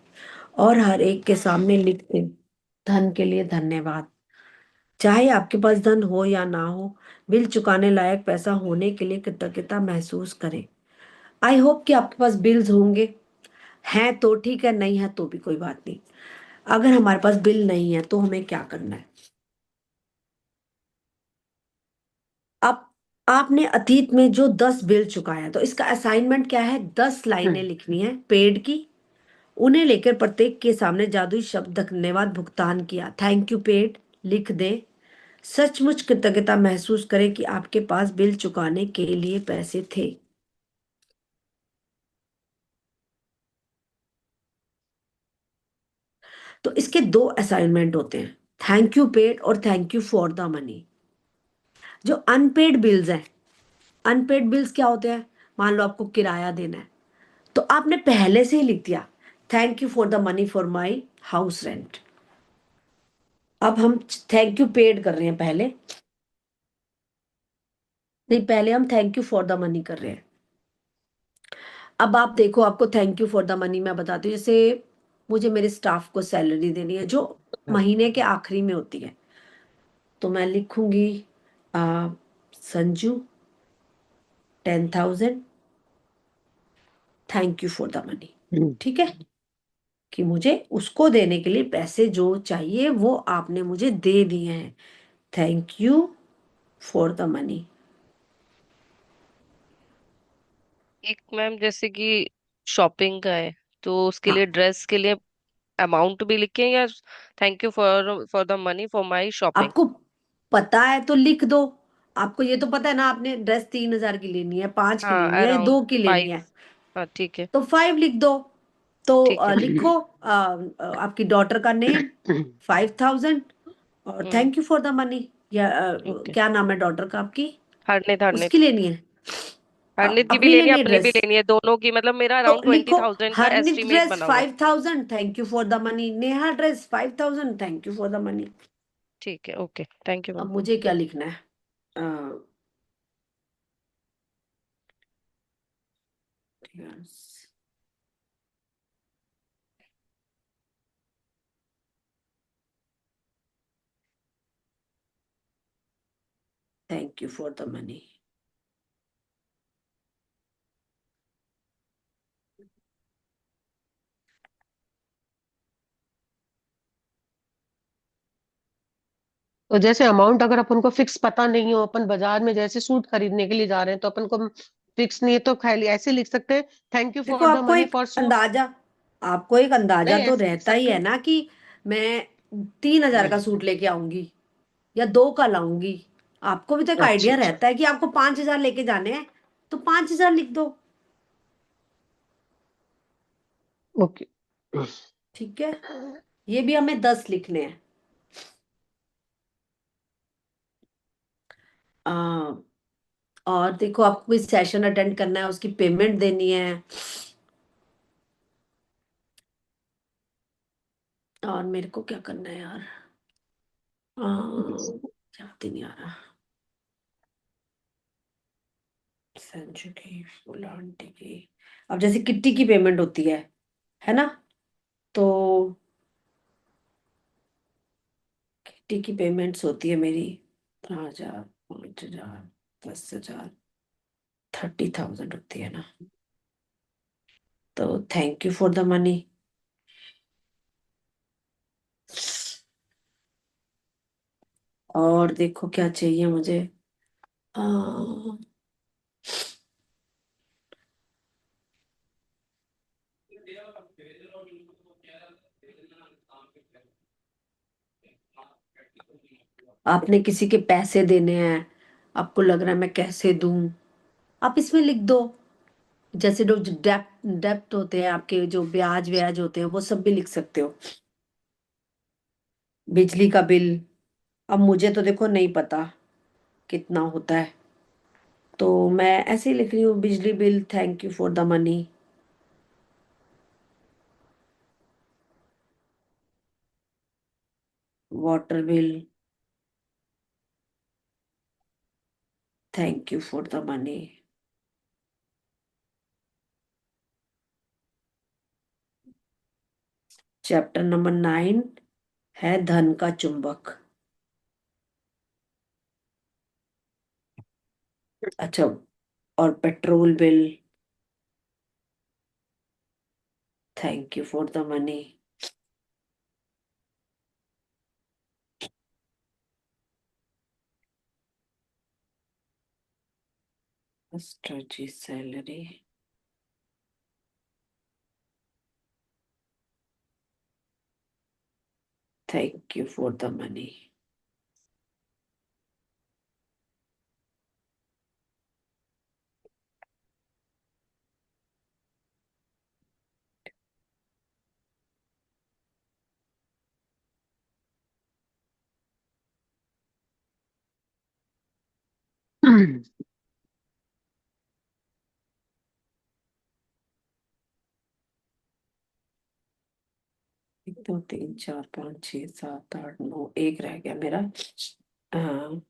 S1: और हर एक के सामने लिख दें, धन के लिए धन्यवाद। चाहे आपके पास धन हो या ना हो, बिल चुकाने लायक पैसा होने के लिए कृतज्ञता महसूस करें। आई होप कि आपके पास बिल्स होंगे। हैं तो ठीक है, नहीं है तो भी कोई बात नहीं। अगर हमारे पास बिल नहीं है तो हमें क्या करना है? अब आपने अतीत में जो 10 बिल चुकाया, तो इसका असाइनमेंट क्या है? 10 लाइनें
S2: हम्म,
S1: लिखनी है पेड की, उन्हें लेकर प्रत्येक के सामने जादुई शब्द धन्यवाद भुगतान किया, थैंक यू पेड लिख दे। सचमुच कृतज्ञता महसूस करें कि आपके पास बिल चुकाने के लिए पैसे थे। तो इसके दो असाइनमेंट होते हैं, थैंक यू पेड और thank you for the money. जो अनपेड बिल्स हैं, अनपेड बिल्स क्या होते हैं? मान लो आपको किराया देना है, तो आपने पहले से ही लिख दिया, thank you for the money for my house rent. अब हम थैंक यू पेड कर रहे हैं पहले, नहीं पहले हम thank you for the money कर रहे हैं। अब आप देखो, आपको thank you for the money मैं बताती हूँ। जैसे मुझे मेरे स्टाफ को सैलरी देनी है जो महीने के आखिरी में होती है, तो मैं लिखूंगी Sanju 10,000, thank you for the money.
S2: Hmm,
S1: ठीक है, कि मुझे उसको देने के लिए पैसे जो चाहिए वो आपने मुझे दे दिए हैं, thank you for the money.
S3: एक मैम जैसे कि शॉपिंग का है, तो उसके लिए
S1: हाँ,
S3: ड्रेस के लिए अमाउंट भी लिखें, या thank you for the money for my shopping?
S1: आपको पता है तो लिख दो। आपको ये तो पता है ना, आपने ड्रेस 3,000 की लेनी है, 5 की
S3: हाँ,
S1: लेनी है,
S3: अराउंड
S1: 2 की लेनी
S3: 5।
S1: है,
S3: हाँ ठीक है।
S1: तो 5 लिख दो। तो
S3: ठीक है।
S1: लिखो आपकी डॉटर का नेम 5,000 और thank you for the money. या
S3: ओके।
S1: क्या नाम है डॉटर का आपकी?
S3: हरनेत, हरनेत।
S1: उसकी लेनी है,
S3: हरनेत की भी
S1: अपनी
S3: लेनी है,
S1: लेनी है
S3: अपनी भी
S1: ड्रेस।
S3: लेनी है, दोनों की, मतलब मेरा
S1: तो
S3: अराउंड ट्वेंटी
S1: लिखो
S3: थाउजेंड का
S1: हरनीत
S3: एस्टिमेट
S1: ड्रेस
S3: बना हुआ है।
S1: 5,000 thank you for the money, Neha dress 5,000 thank you for the money.
S3: ठीक है, ओके, थैंक यू
S1: अब
S3: मैम।
S1: मुझे क्या लिखना है? Thank you for the money.
S2: तो जैसे अमाउंट अगर अपन को फिक्स पता नहीं हो, अपन बाजार में जैसे सूट खरीदने के लिए जा रहे हैं, तो अपन को फिक्स नहीं है तो खाली ऐसे लिख सकते हैं, थैंक यू
S1: देखो
S2: फॉर द
S1: आपको
S2: मनी
S1: एक
S2: फॉर सूट।
S1: अंदाजा, आपको एक अंदाजा
S2: नहीं
S1: तो
S2: ऐसे लिख
S1: रहता ही
S2: सकते
S1: है
S2: हैं।
S1: ना कि मैं 3,000 का सूट लेके आऊंगी या 2 का लाऊंगी। आपको भी तो एक
S2: अच्छा
S1: आइडिया
S2: अच्छा।
S1: रहता है कि आपको 5,000 लेके जाने हैं, तो 5,000 लिख दो।
S2: ओके।
S1: ठीक है, ये भी हमें 10 लिखने हैं। आ, और देखो आपको कोई सेशन अटेंड करना है, उसकी पेमेंट देनी है। और मेरे को क्या करना है यार? आ, याद ही नहीं आ रहा। संजू की, फूला आंटी की। अब जैसे किट्टी की पेमेंट होती है ना? तो किट्टी की पेमेंट्स होती है मेरी 3,000, 5,000, 10,000, 30,000 होती है ना। तो thank you for the money. और देखो क्या चाहिए मुझे? आ, आपने किसी के पैसे देने हैं, आपको लग रहा है मैं कैसे दूं, आप इसमें लिख दो। जैसे जो डेप्ट डेप्ट होते हैं आपके, जो ब्याज ब्याज होते हैं, वो सब भी लिख सकते हो। बिजली का बिल, अब मुझे तो देखो नहीं पता कितना होता है, तो मैं ऐसे ही लिख रही हूँ बिजली bill thank you for the money. Water bill thank you for the money. Chapter number 9 है धन का चुंबक। अच्छा, और petrol bill thank you for the money. Master ji salary thank you for the money. एक दो तीन चार पाँच छः सात आठ नौ, एक रह गया मेरा। हाँ,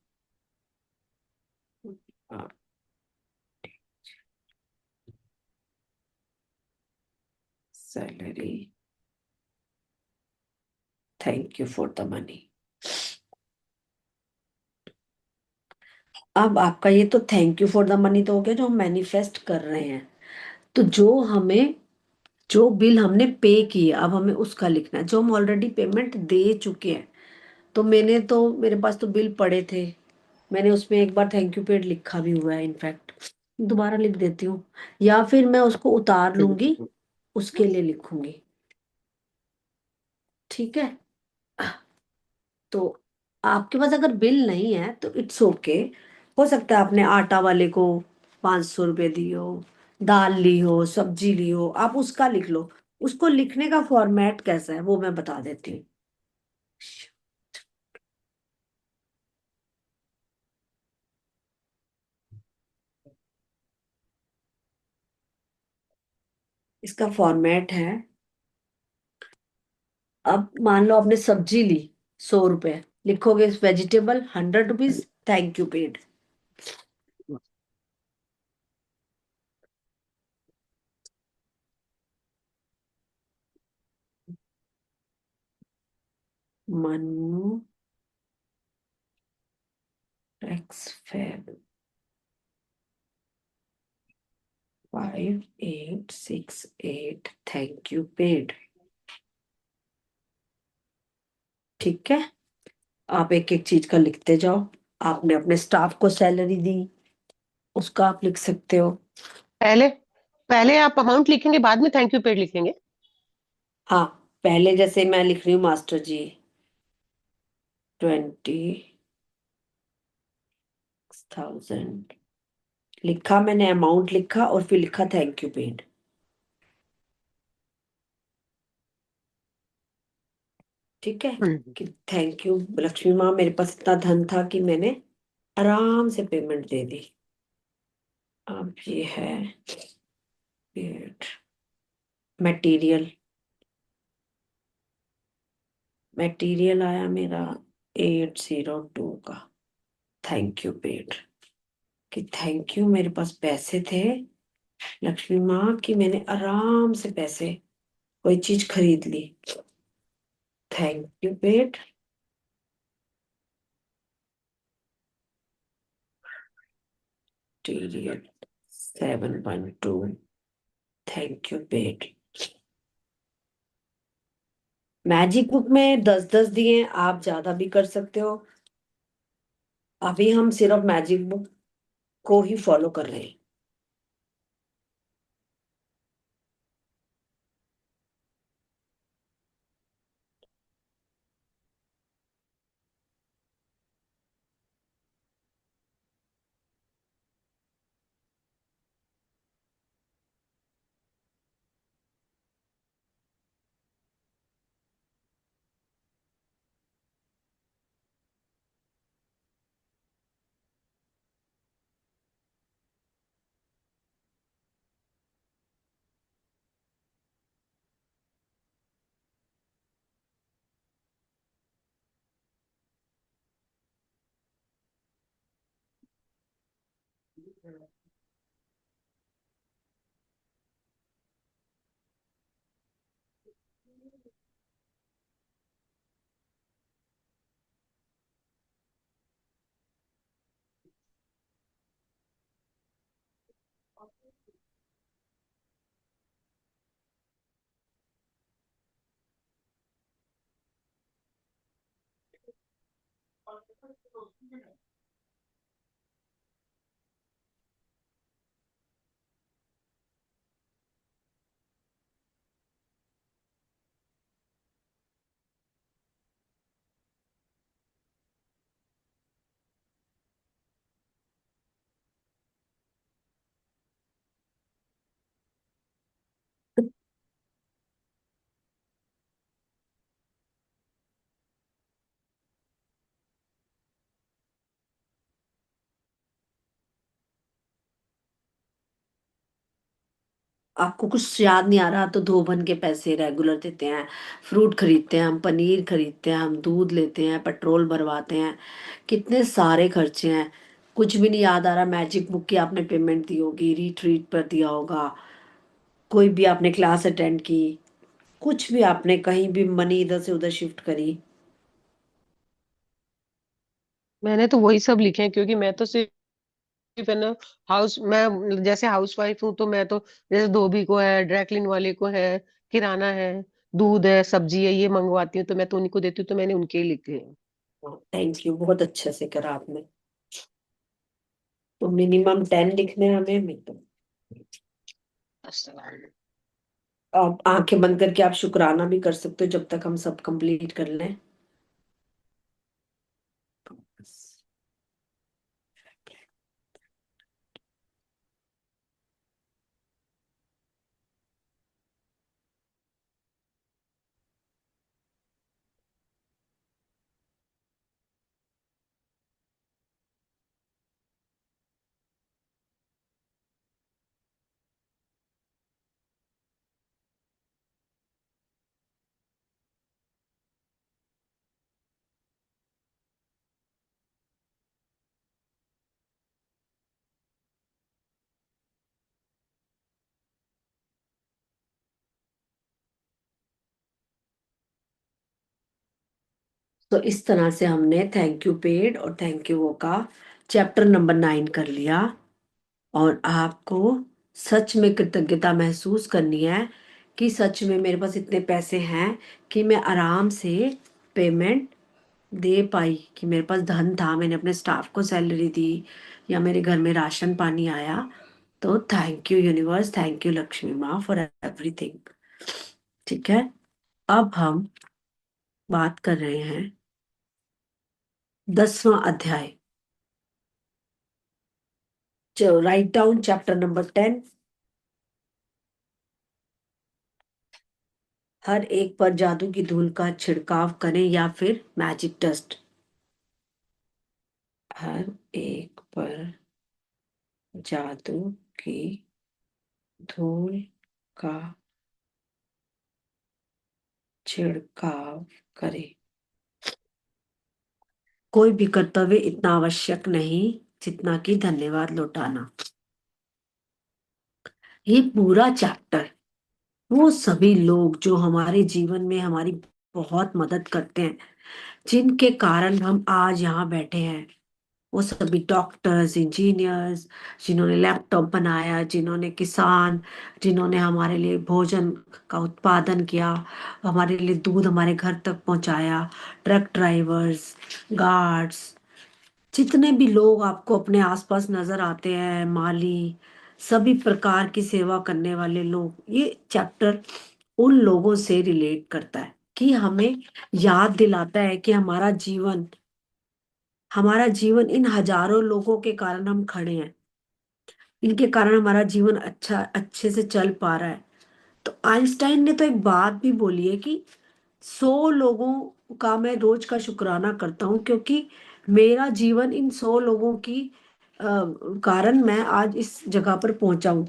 S1: salary thank you for the money. अब आपका ये तो thank you for the money तो हो गया जो हम मैनिफेस्ट कर रहे हैं। तो जो बिल हमने पे किए, अब हमें उसका लिखना है, जो हम ऑलरेडी पेमेंट दे चुके हैं। तो मेरे पास तो बिल पड़े थे, मैंने उसमें एक बार थैंक यू पेड लिखा भी हुआ है, इनफैक्ट दोबारा लिख देती हूँ, या फिर मैं उसको उतार लूंगी, उसके लिए लिखूंगी। ठीक है, तो आपके पास अगर बिल नहीं है तो इट्स ओके। हो सकता है आपने आटा वाले को 500 रुपये दिए हो, दाल ली हो, सब्जी ली हो, आप उसका लिख लो। उसको लिखने का फॉर्मेट कैसा है वो मैं बता देती हूँ। इसका फॉर्मेट है, अब मान लो आपने सब्जी ली 100 रुपए, लिखोगे vegetable 100 rupees, thank you paid. Manu x Feb 5868, thank you paid. ठीक है, आप एक एक चीज का लिखते जाओ। आपने अपने स्टाफ को सैलरी दी, उसका आप लिख सकते हो।
S2: पहले पहले आप अमाउंट लिखेंगे, बाद में थैंक यू पेड लिखेंगे।
S1: हाँ, पहले जैसे मैं लिख रही हूँ मास्टर जी 20,000, लिखा मैंने, अमाउंट लिखा और फिर लिखा थैंक यू पेड। ठीक है, कि थैंक यू लक्ष्मी माँ, मेरे पास इतना धन था कि मैंने आराम से पेमेंट दे दी। अब ये है पेड मटेरियल, मटेरियल आया मेरा 802 का, थैंक यू पेड। कि थैंक यू, मेरे पास पैसे थे लक्ष्मी माँ कि मैंने आराम से पैसे कोई चीज खरीद ली, thank you paid. Material 712, thank you paid. Magic book में 10-10 दिए, आप ज्यादा भी कर सकते हो। अभी हम सिर्फ मैजिक बुक को ही फॉलो कर रहे हैं। आपको कुछ याद नहीं आ रहा तो धोबन के पैसे रेगुलर देते हैं, फ्रूट खरीदते हैं हम, पनीर खरीदते हैं हम, दूध लेते हैं, पेट्रोल भरवाते हैं, कितने सारे खर्चे हैं। कुछ भी नहीं याद आ रहा, मैजिक बुक की आपने पेमेंट दी होगी, रिट्रीट पर दिया होगा, कोई भी आपने क्लास अटेंड की, कुछ भी आपने कहीं भी मनी इधर से उधर शिफ्ट करी।
S2: मैंने तो वही सब लिखे हैं, क्योंकि मैं तो सिर्फ है ना, मैं जैसे हाउस वाइफ हूँ, तो मैं तो जैसे धोबी को है, ड्रैकलिन वाले को है, किराना है, दूध है, सब्जी है, ये मंगवाती हूँ तो मैं तो उन्हीं को देती हूँ, तो मैंने उनके ही लिखे हैं।
S1: थैंक यू, बहुत अच्छे से करा आपने। तो मिनिमम 10 लिखने हैं हमें मिनिमम। आप आंखें बंद करके आप शुक्राना भी कर सकते हो जब तक हम सब कंप्लीट कर लें। तो इस तरह से हमने थैंक यू पेड और थैंक यू वो का चैप्टर नंबर 9 कर लिया। और आपको सच में कृतज्ञता महसूस करनी है कि सच में मेरे पास इतने पैसे हैं कि मैं आराम से पेमेंट दे पाई, कि मेरे पास धन था, मैंने अपने स्टाफ को सैलरी दी या मेरे घर में राशन पानी आया। तो thank you universe, thank you Lakshmi माँ फॉर एवरीथिंग। ठीक है, अब हम बात कर रहे हैं 10वां अध्याय। चलो राइट डाउन चैप्टर नंबर 10। हर एक पर जादू की धूल का छिड़काव करें या फिर मैजिक डस्ट। हर एक पर जादू की धूल का छिड़काव करें। कोई भी कर्तव्य इतना आवश्यक नहीं जितना कि धन्यवाद लौटाना। ये पूरा चैप्टर वो सभी लोग जो हमारे जीवन में हमारी बहुत मदद करते हैं, जिनके कारण हम आज यहाँ बैठे हैं, वो सभी डॉक्टर्स, इंजीनियर्स, जिन्होंने लैपटॉप बनाया, जिन्होंने किसान, जिन्होंने हमारे लिए भोजन का उत्पादन किया, हमारे लिए दूध हमारे घर तक पहुंचाया, ट्रक ड्राइवर्स, गार्ड्स, जितने भी लोग आपको अपने आसपास नजर आते हैं, माली, सभी प्रकार की सेवा करने वाले लोग, ये चैप्टर उन लोगों से रिलेट करता है कि हमें याद दिलाता है कि हमारा जीवन इन हजारों लोगों के कारण हम खड़े हैं, इनके कारण हमारा जीवन अच्छे से चल पा रहा है। तो आइंस्टाइन ने तो एक बात भी बोली है कि 100 लोगों का मैं रोज का शुक्राना करता हूँ, क्योंकि मेरा जीवन इन 100 लोगों की कारण मैं आज इस जगह पर पहुंचा हूँ।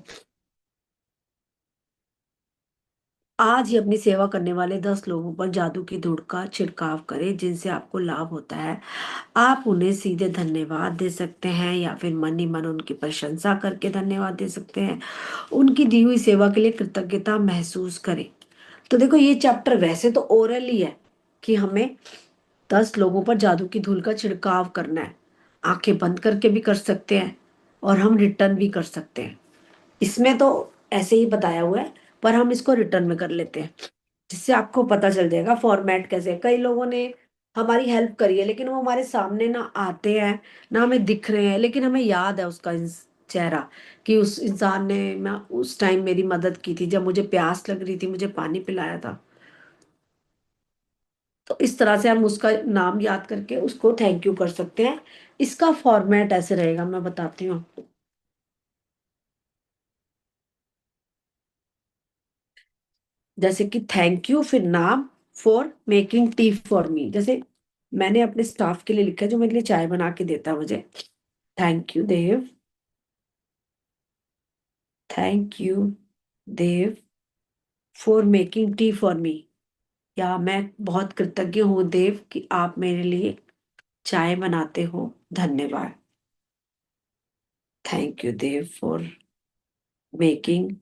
S1: आज ही अपनी सेवा करने वाले 10 लोगों पर जादू की धूड़ का छिड़काव करें जिनसे आपको लाभ होता है। आप उन्हें सीधे धन्यवाद दे सकते हैं या फिर मन ही मन उनकी प्रशंसा करके धन्यवाद दे सकते हैं। उनकी दी हुई सेवा के लिए कृतज्ञता महसूस करें। तो देखो, ये चैप्टर वैसे तो ओरल ही है कि हमें 10 लोगों पर जादू की धूल का छिड़काव करना है। आंखें बंद करके भी कर सकते हैं और हम रिटर्न भी कर सकते हैं। इसमें तो ऐसे ही बताया हुआ है, पर हम इसको रिटर्न में कर लेते हैं, जिससे आपको पता चल जाएगा फॉर्मेट कैसे है। कई लोगों ने हमारी हेल्प करी है, लेकिन वो हमारे सामने ना आते हैं, ना हमें दिख रहे हैं, लेकिन हमें याद है उसका चेहरा, कि उस इंसान ने मैं उस टाइम मेरी मदद की थी, जब मुझे प्यास लग रही थी, मुझे पानी पिलाया था। तो इस तरह से हम उसका नाम याद करके उसको थैंक यू कर सकते हैं। इसका फॉर्मेट ऐसे रहेगा, मैं बताती हूँ। जैसे कि थैंक यू, फिर नाम, फॉर मेकिंग टी फॉर मी। जैसे मैंने अपने स्टाफ के लिए लिखा है जो मेरे लिए चाय बना के देता है मुझे। Thank you Dev, thank you Dev for making tea for me. या मैं बहुत कृतज्ञ हूँ देव कि आप मेरे लिए चाय बनाते हो, धन्यवाद। Thank you Dev for making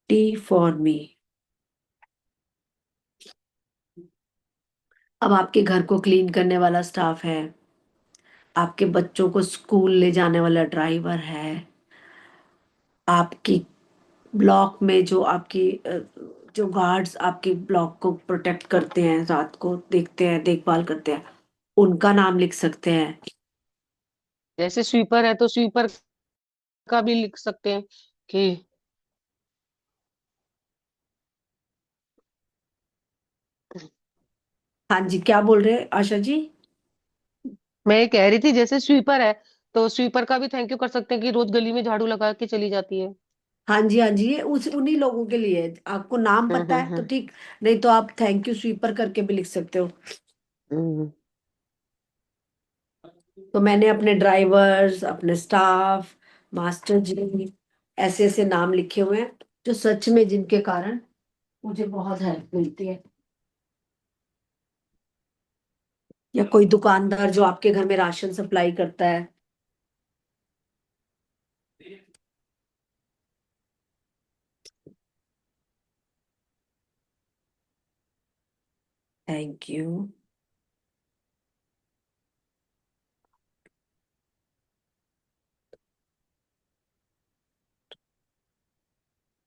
S1: tea for me. अब आपके घर को क्लीन करने वाला स्टाफ है, आपके बच्चों को स्कूल ले जाने वाला ड्राइवर है, आपकी ब्लॉक में जो आपकी जो गार्ड्स आपके ब्लॉक को प्रोटेक्ट करते हैं, रात को देखते हैं, देखभाल करते हैं, उनका नाम लिख सकते हैं।
S2: जैसे स्वीपर है तो स्वीपर का भी लिख सकते हैं कि
S1: हाँ जी, क्या बोल रहे हैं आशा जी?
S2: मैं ये कह रही थी जैसे स्वीपर है तो स्वीपर का भी थैंक यू कर सकते हैं कि रोज गली में झाड़ू लगा के चली जाती है।
S1: हाँ जी, हाँ जी, ये उस उन्हीं लोगों के लिए है। आपको नाम पता है तो
S2: हम्म।
S1: ठीक, नहीं तो आप थैंक यू स्वीपर करके भी लिख सकते हो।
S2: हम्म।
S1: तो मैंने अपने ड्राइवर्स, अपने स्टाफ, मास्टर जी, ऐसे ऐसे नाम लिखे हुए हैं जो सच में जिनके कारण मुझे बहुत हेल्प मिलती है। या कोई दुकानदार जो आपके घर में राशन सप्लाई करता है। थैंक यू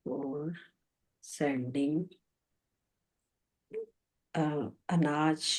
S1: फॉर सेंडिंग अनाज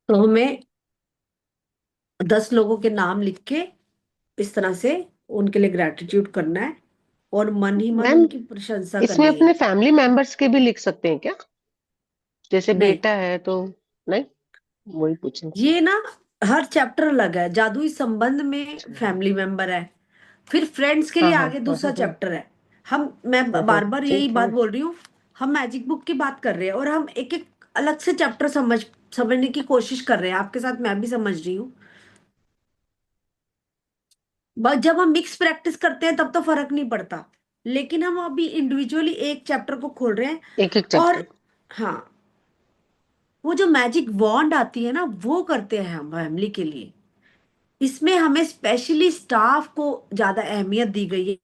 S1: तो हमें 10 लोगों के नाम लिख के इस तरह से उनके लिए ग्रेटिट्यूड करना है और मन ही मन
S2: मैम
S1: उनकी प्रशंसा
S2: इसमें
S1: करनी है।
S2: अपने फैमिली मेंबर्स के भी लिख सकते हैं क्या? जैसे
S1: नहीं,
S2: बेटा है तो नहीं, वही पूछना था।
S1: ये ना हर चैप्टर अलग है। जादुई संबंध में फैमिली मेंबर है, फिर फ्रेंड्स के
S2: हाँ
S1: लिए
S2: हाँ
S1: आगे
S2: हाँ
S1: दूसरा
S2: हाँ
S1: चैप्टर है। मैं बार बार यही
S2: ठीक है।
S1: बात बोल रही हूँ, हम मैजिक बुक की बात कर रहे हैं और हम एक एक अलग से चैप्टर समझने की कोशिश कर रहे हैं, आपके साथ मैं भी समझ रही हूँ। बस जब हम मिक्स प्रैक्टिस करते हैं तब तो फर्क नहीं पड़ता, लेकिन हम अभी इंडिविजुअली एक चैप्टर को खोल रहे हैं।
S2: एक एक
S1: और
S2: चैप्टर।
S1: हाँ, वो जो मैजिक वॉन्ड आती है ना, वो करते हैं हम फैमिली के लिए। इसमें हमें स्पेशली स्टाफ को ज्यादा अहमियत दी गई है।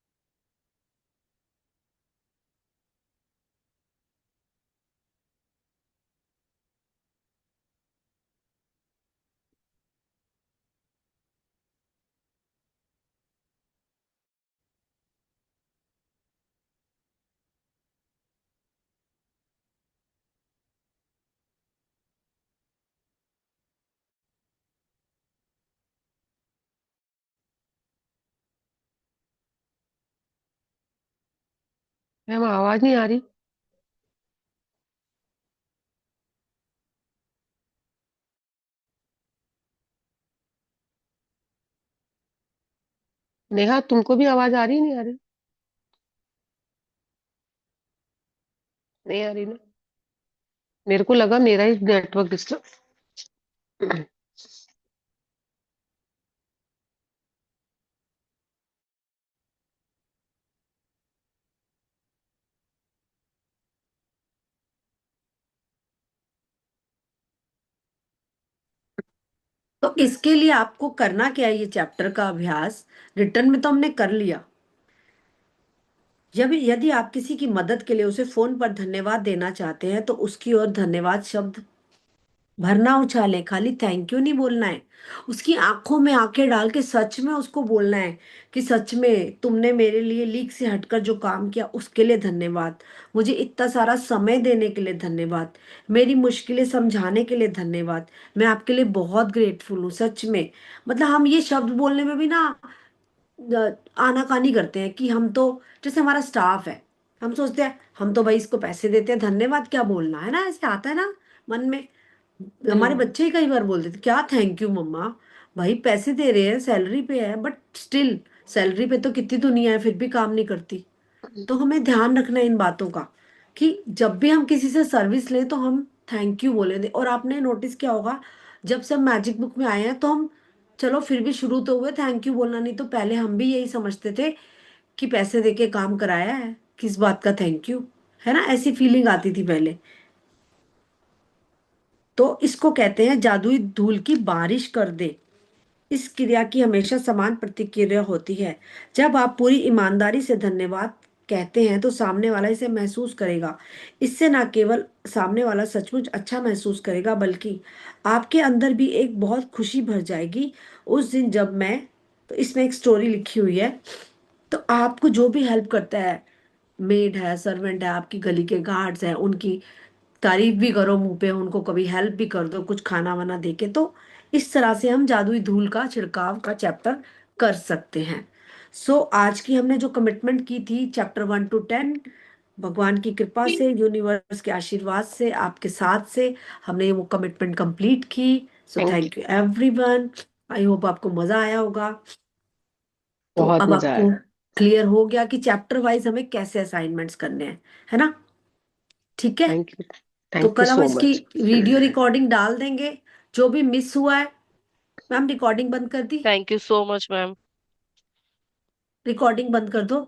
S2: मैम आवाज नहीं आ रही। नेहा तुमको भी आवाज आ रही, नहीं आ रही? नहीं आ रही ना। मेरे को लगा मेरा ही नेटवर्क डिस्टर्ब।
S1: तो इसके लिए आपको करना क्या है, ये चैप्टर का अभ्यास रिटर्न में तो हमने कर लिया। जब यदि आप किसी की मदद के लिए उसे फोन पर धन्यवाद देना चाहते हैं तो उसकी ओर धन्यवाद शब्द भरना उछाले, खाली थैंक यू नहीं बोलना है। उसकी आंखों में आंखें डाल के सच में उसको बोलना है कि सच में तुमने मेरे लिए लीक से हटकर जो काम किया उसके लिए धन्यवाद, मुझे इतना सारा समय देने के लिए धन्यवाद, मेरी मुश्किलें समझाने के लिए धन्यवाद, मैं आपके लिए बहुत ग्रेटफुल हूँ सच में। मतलब हम ये शब्द बोलने में भी ना आनाकानी करते हैं कि हम तो, जैसे हमारा स्टाफ है, हम सोचते हैं हम तो भाई इसको पैसे देते हैं, धन्यवाद क्या बोलना है ना, ऐसे आता है ना मन में। हमारे
S2: हम्म।
S1: बच्चे ही कई बार बोलते थे क्या थैंक यू मम्मा, भाई पैसे दे रहे हैं, सैलरी पे है, बट स्टिल सैलरी पे तो कितनी दुनिया है फिर भी काम नहीं करती। तो हमें ध्यान रखना है इन बातों का कि जब भी हम किसी से सर्विस लें तो हम थैंक यू बोले दें। और आपने नोटिस किया होगा, जब से हम मैजिक बुक में आए हैं तो हम, चलो फिर भी शुरू तो हुए थैंक यू बोलना, नहीं तो पहले हम भी यही समझते थे कि पैसे देके काम कराया है, किस बात का थैंक यू, है ना, ऐसी फीलिंग आती थी पहले। तो इसको कहते हैं जादुई धूल की बारिश कर दे। इस क्रिया की हमेशा समान प्रतिक्रिया होती है। जब आप पूरी ईमानदारी से धन्यवाद कहते हैं तो सामने वाला इसे महसूस करेगा। इससे ना केवल सामने वाला सचमुच अच्छा महसूस करेगा बल्कि आपके अंदर भी एक बहुत खुशी भर जाएगी। उस दिन जब मैं, तो इसमें एक स्टोरी लिखी हुई है। तो आपको जो भी हेल्प करता है, मेड है, सर्वेंट है, आपकी गली के गार्ड्स हैं, उनकी तारीफ भी करो मुंह पे, उनको कभी हेल्प भी कर दो कुछ खाना वाना दे के। तो इस तरह से हम जादुई धूल का छिड़काव का चैप्टर कर सकते हैं। सो आज की हमने जो कमिटमेंट की थी चैप्टर 1 to 10, भगवान की कृपा से, यूनिवर्स के आशीर्वाद से, आपके साथ से हमने वो कमिटमेंट कंप्लीट की। सो
S2: thank you.
S1: Thank you everyone. I hope आपको मजा आया होगा। तो
S2: बहुत
S1: अब
S2: मजा
S1: आपको
S2: आया।
S1: क्लियर हो गया कि चैप्टर वाइज हमें कैसे असाइनमेंट्स करने हैं, है ना। ठीक है।
S2: Thank you.
S1: तो
S2: थैंक यू
S1: कल हम
S2: सो
S1: इसकी
S2: मच।
S1: वीडियो रिकॉर्डिंग डाल देंगे, जो भी मिस हुआ है। मैम रिकॉर्डिंग बंद कर दी,
S5: thank you so much ma'am.
S1: Recording बंद कर दो।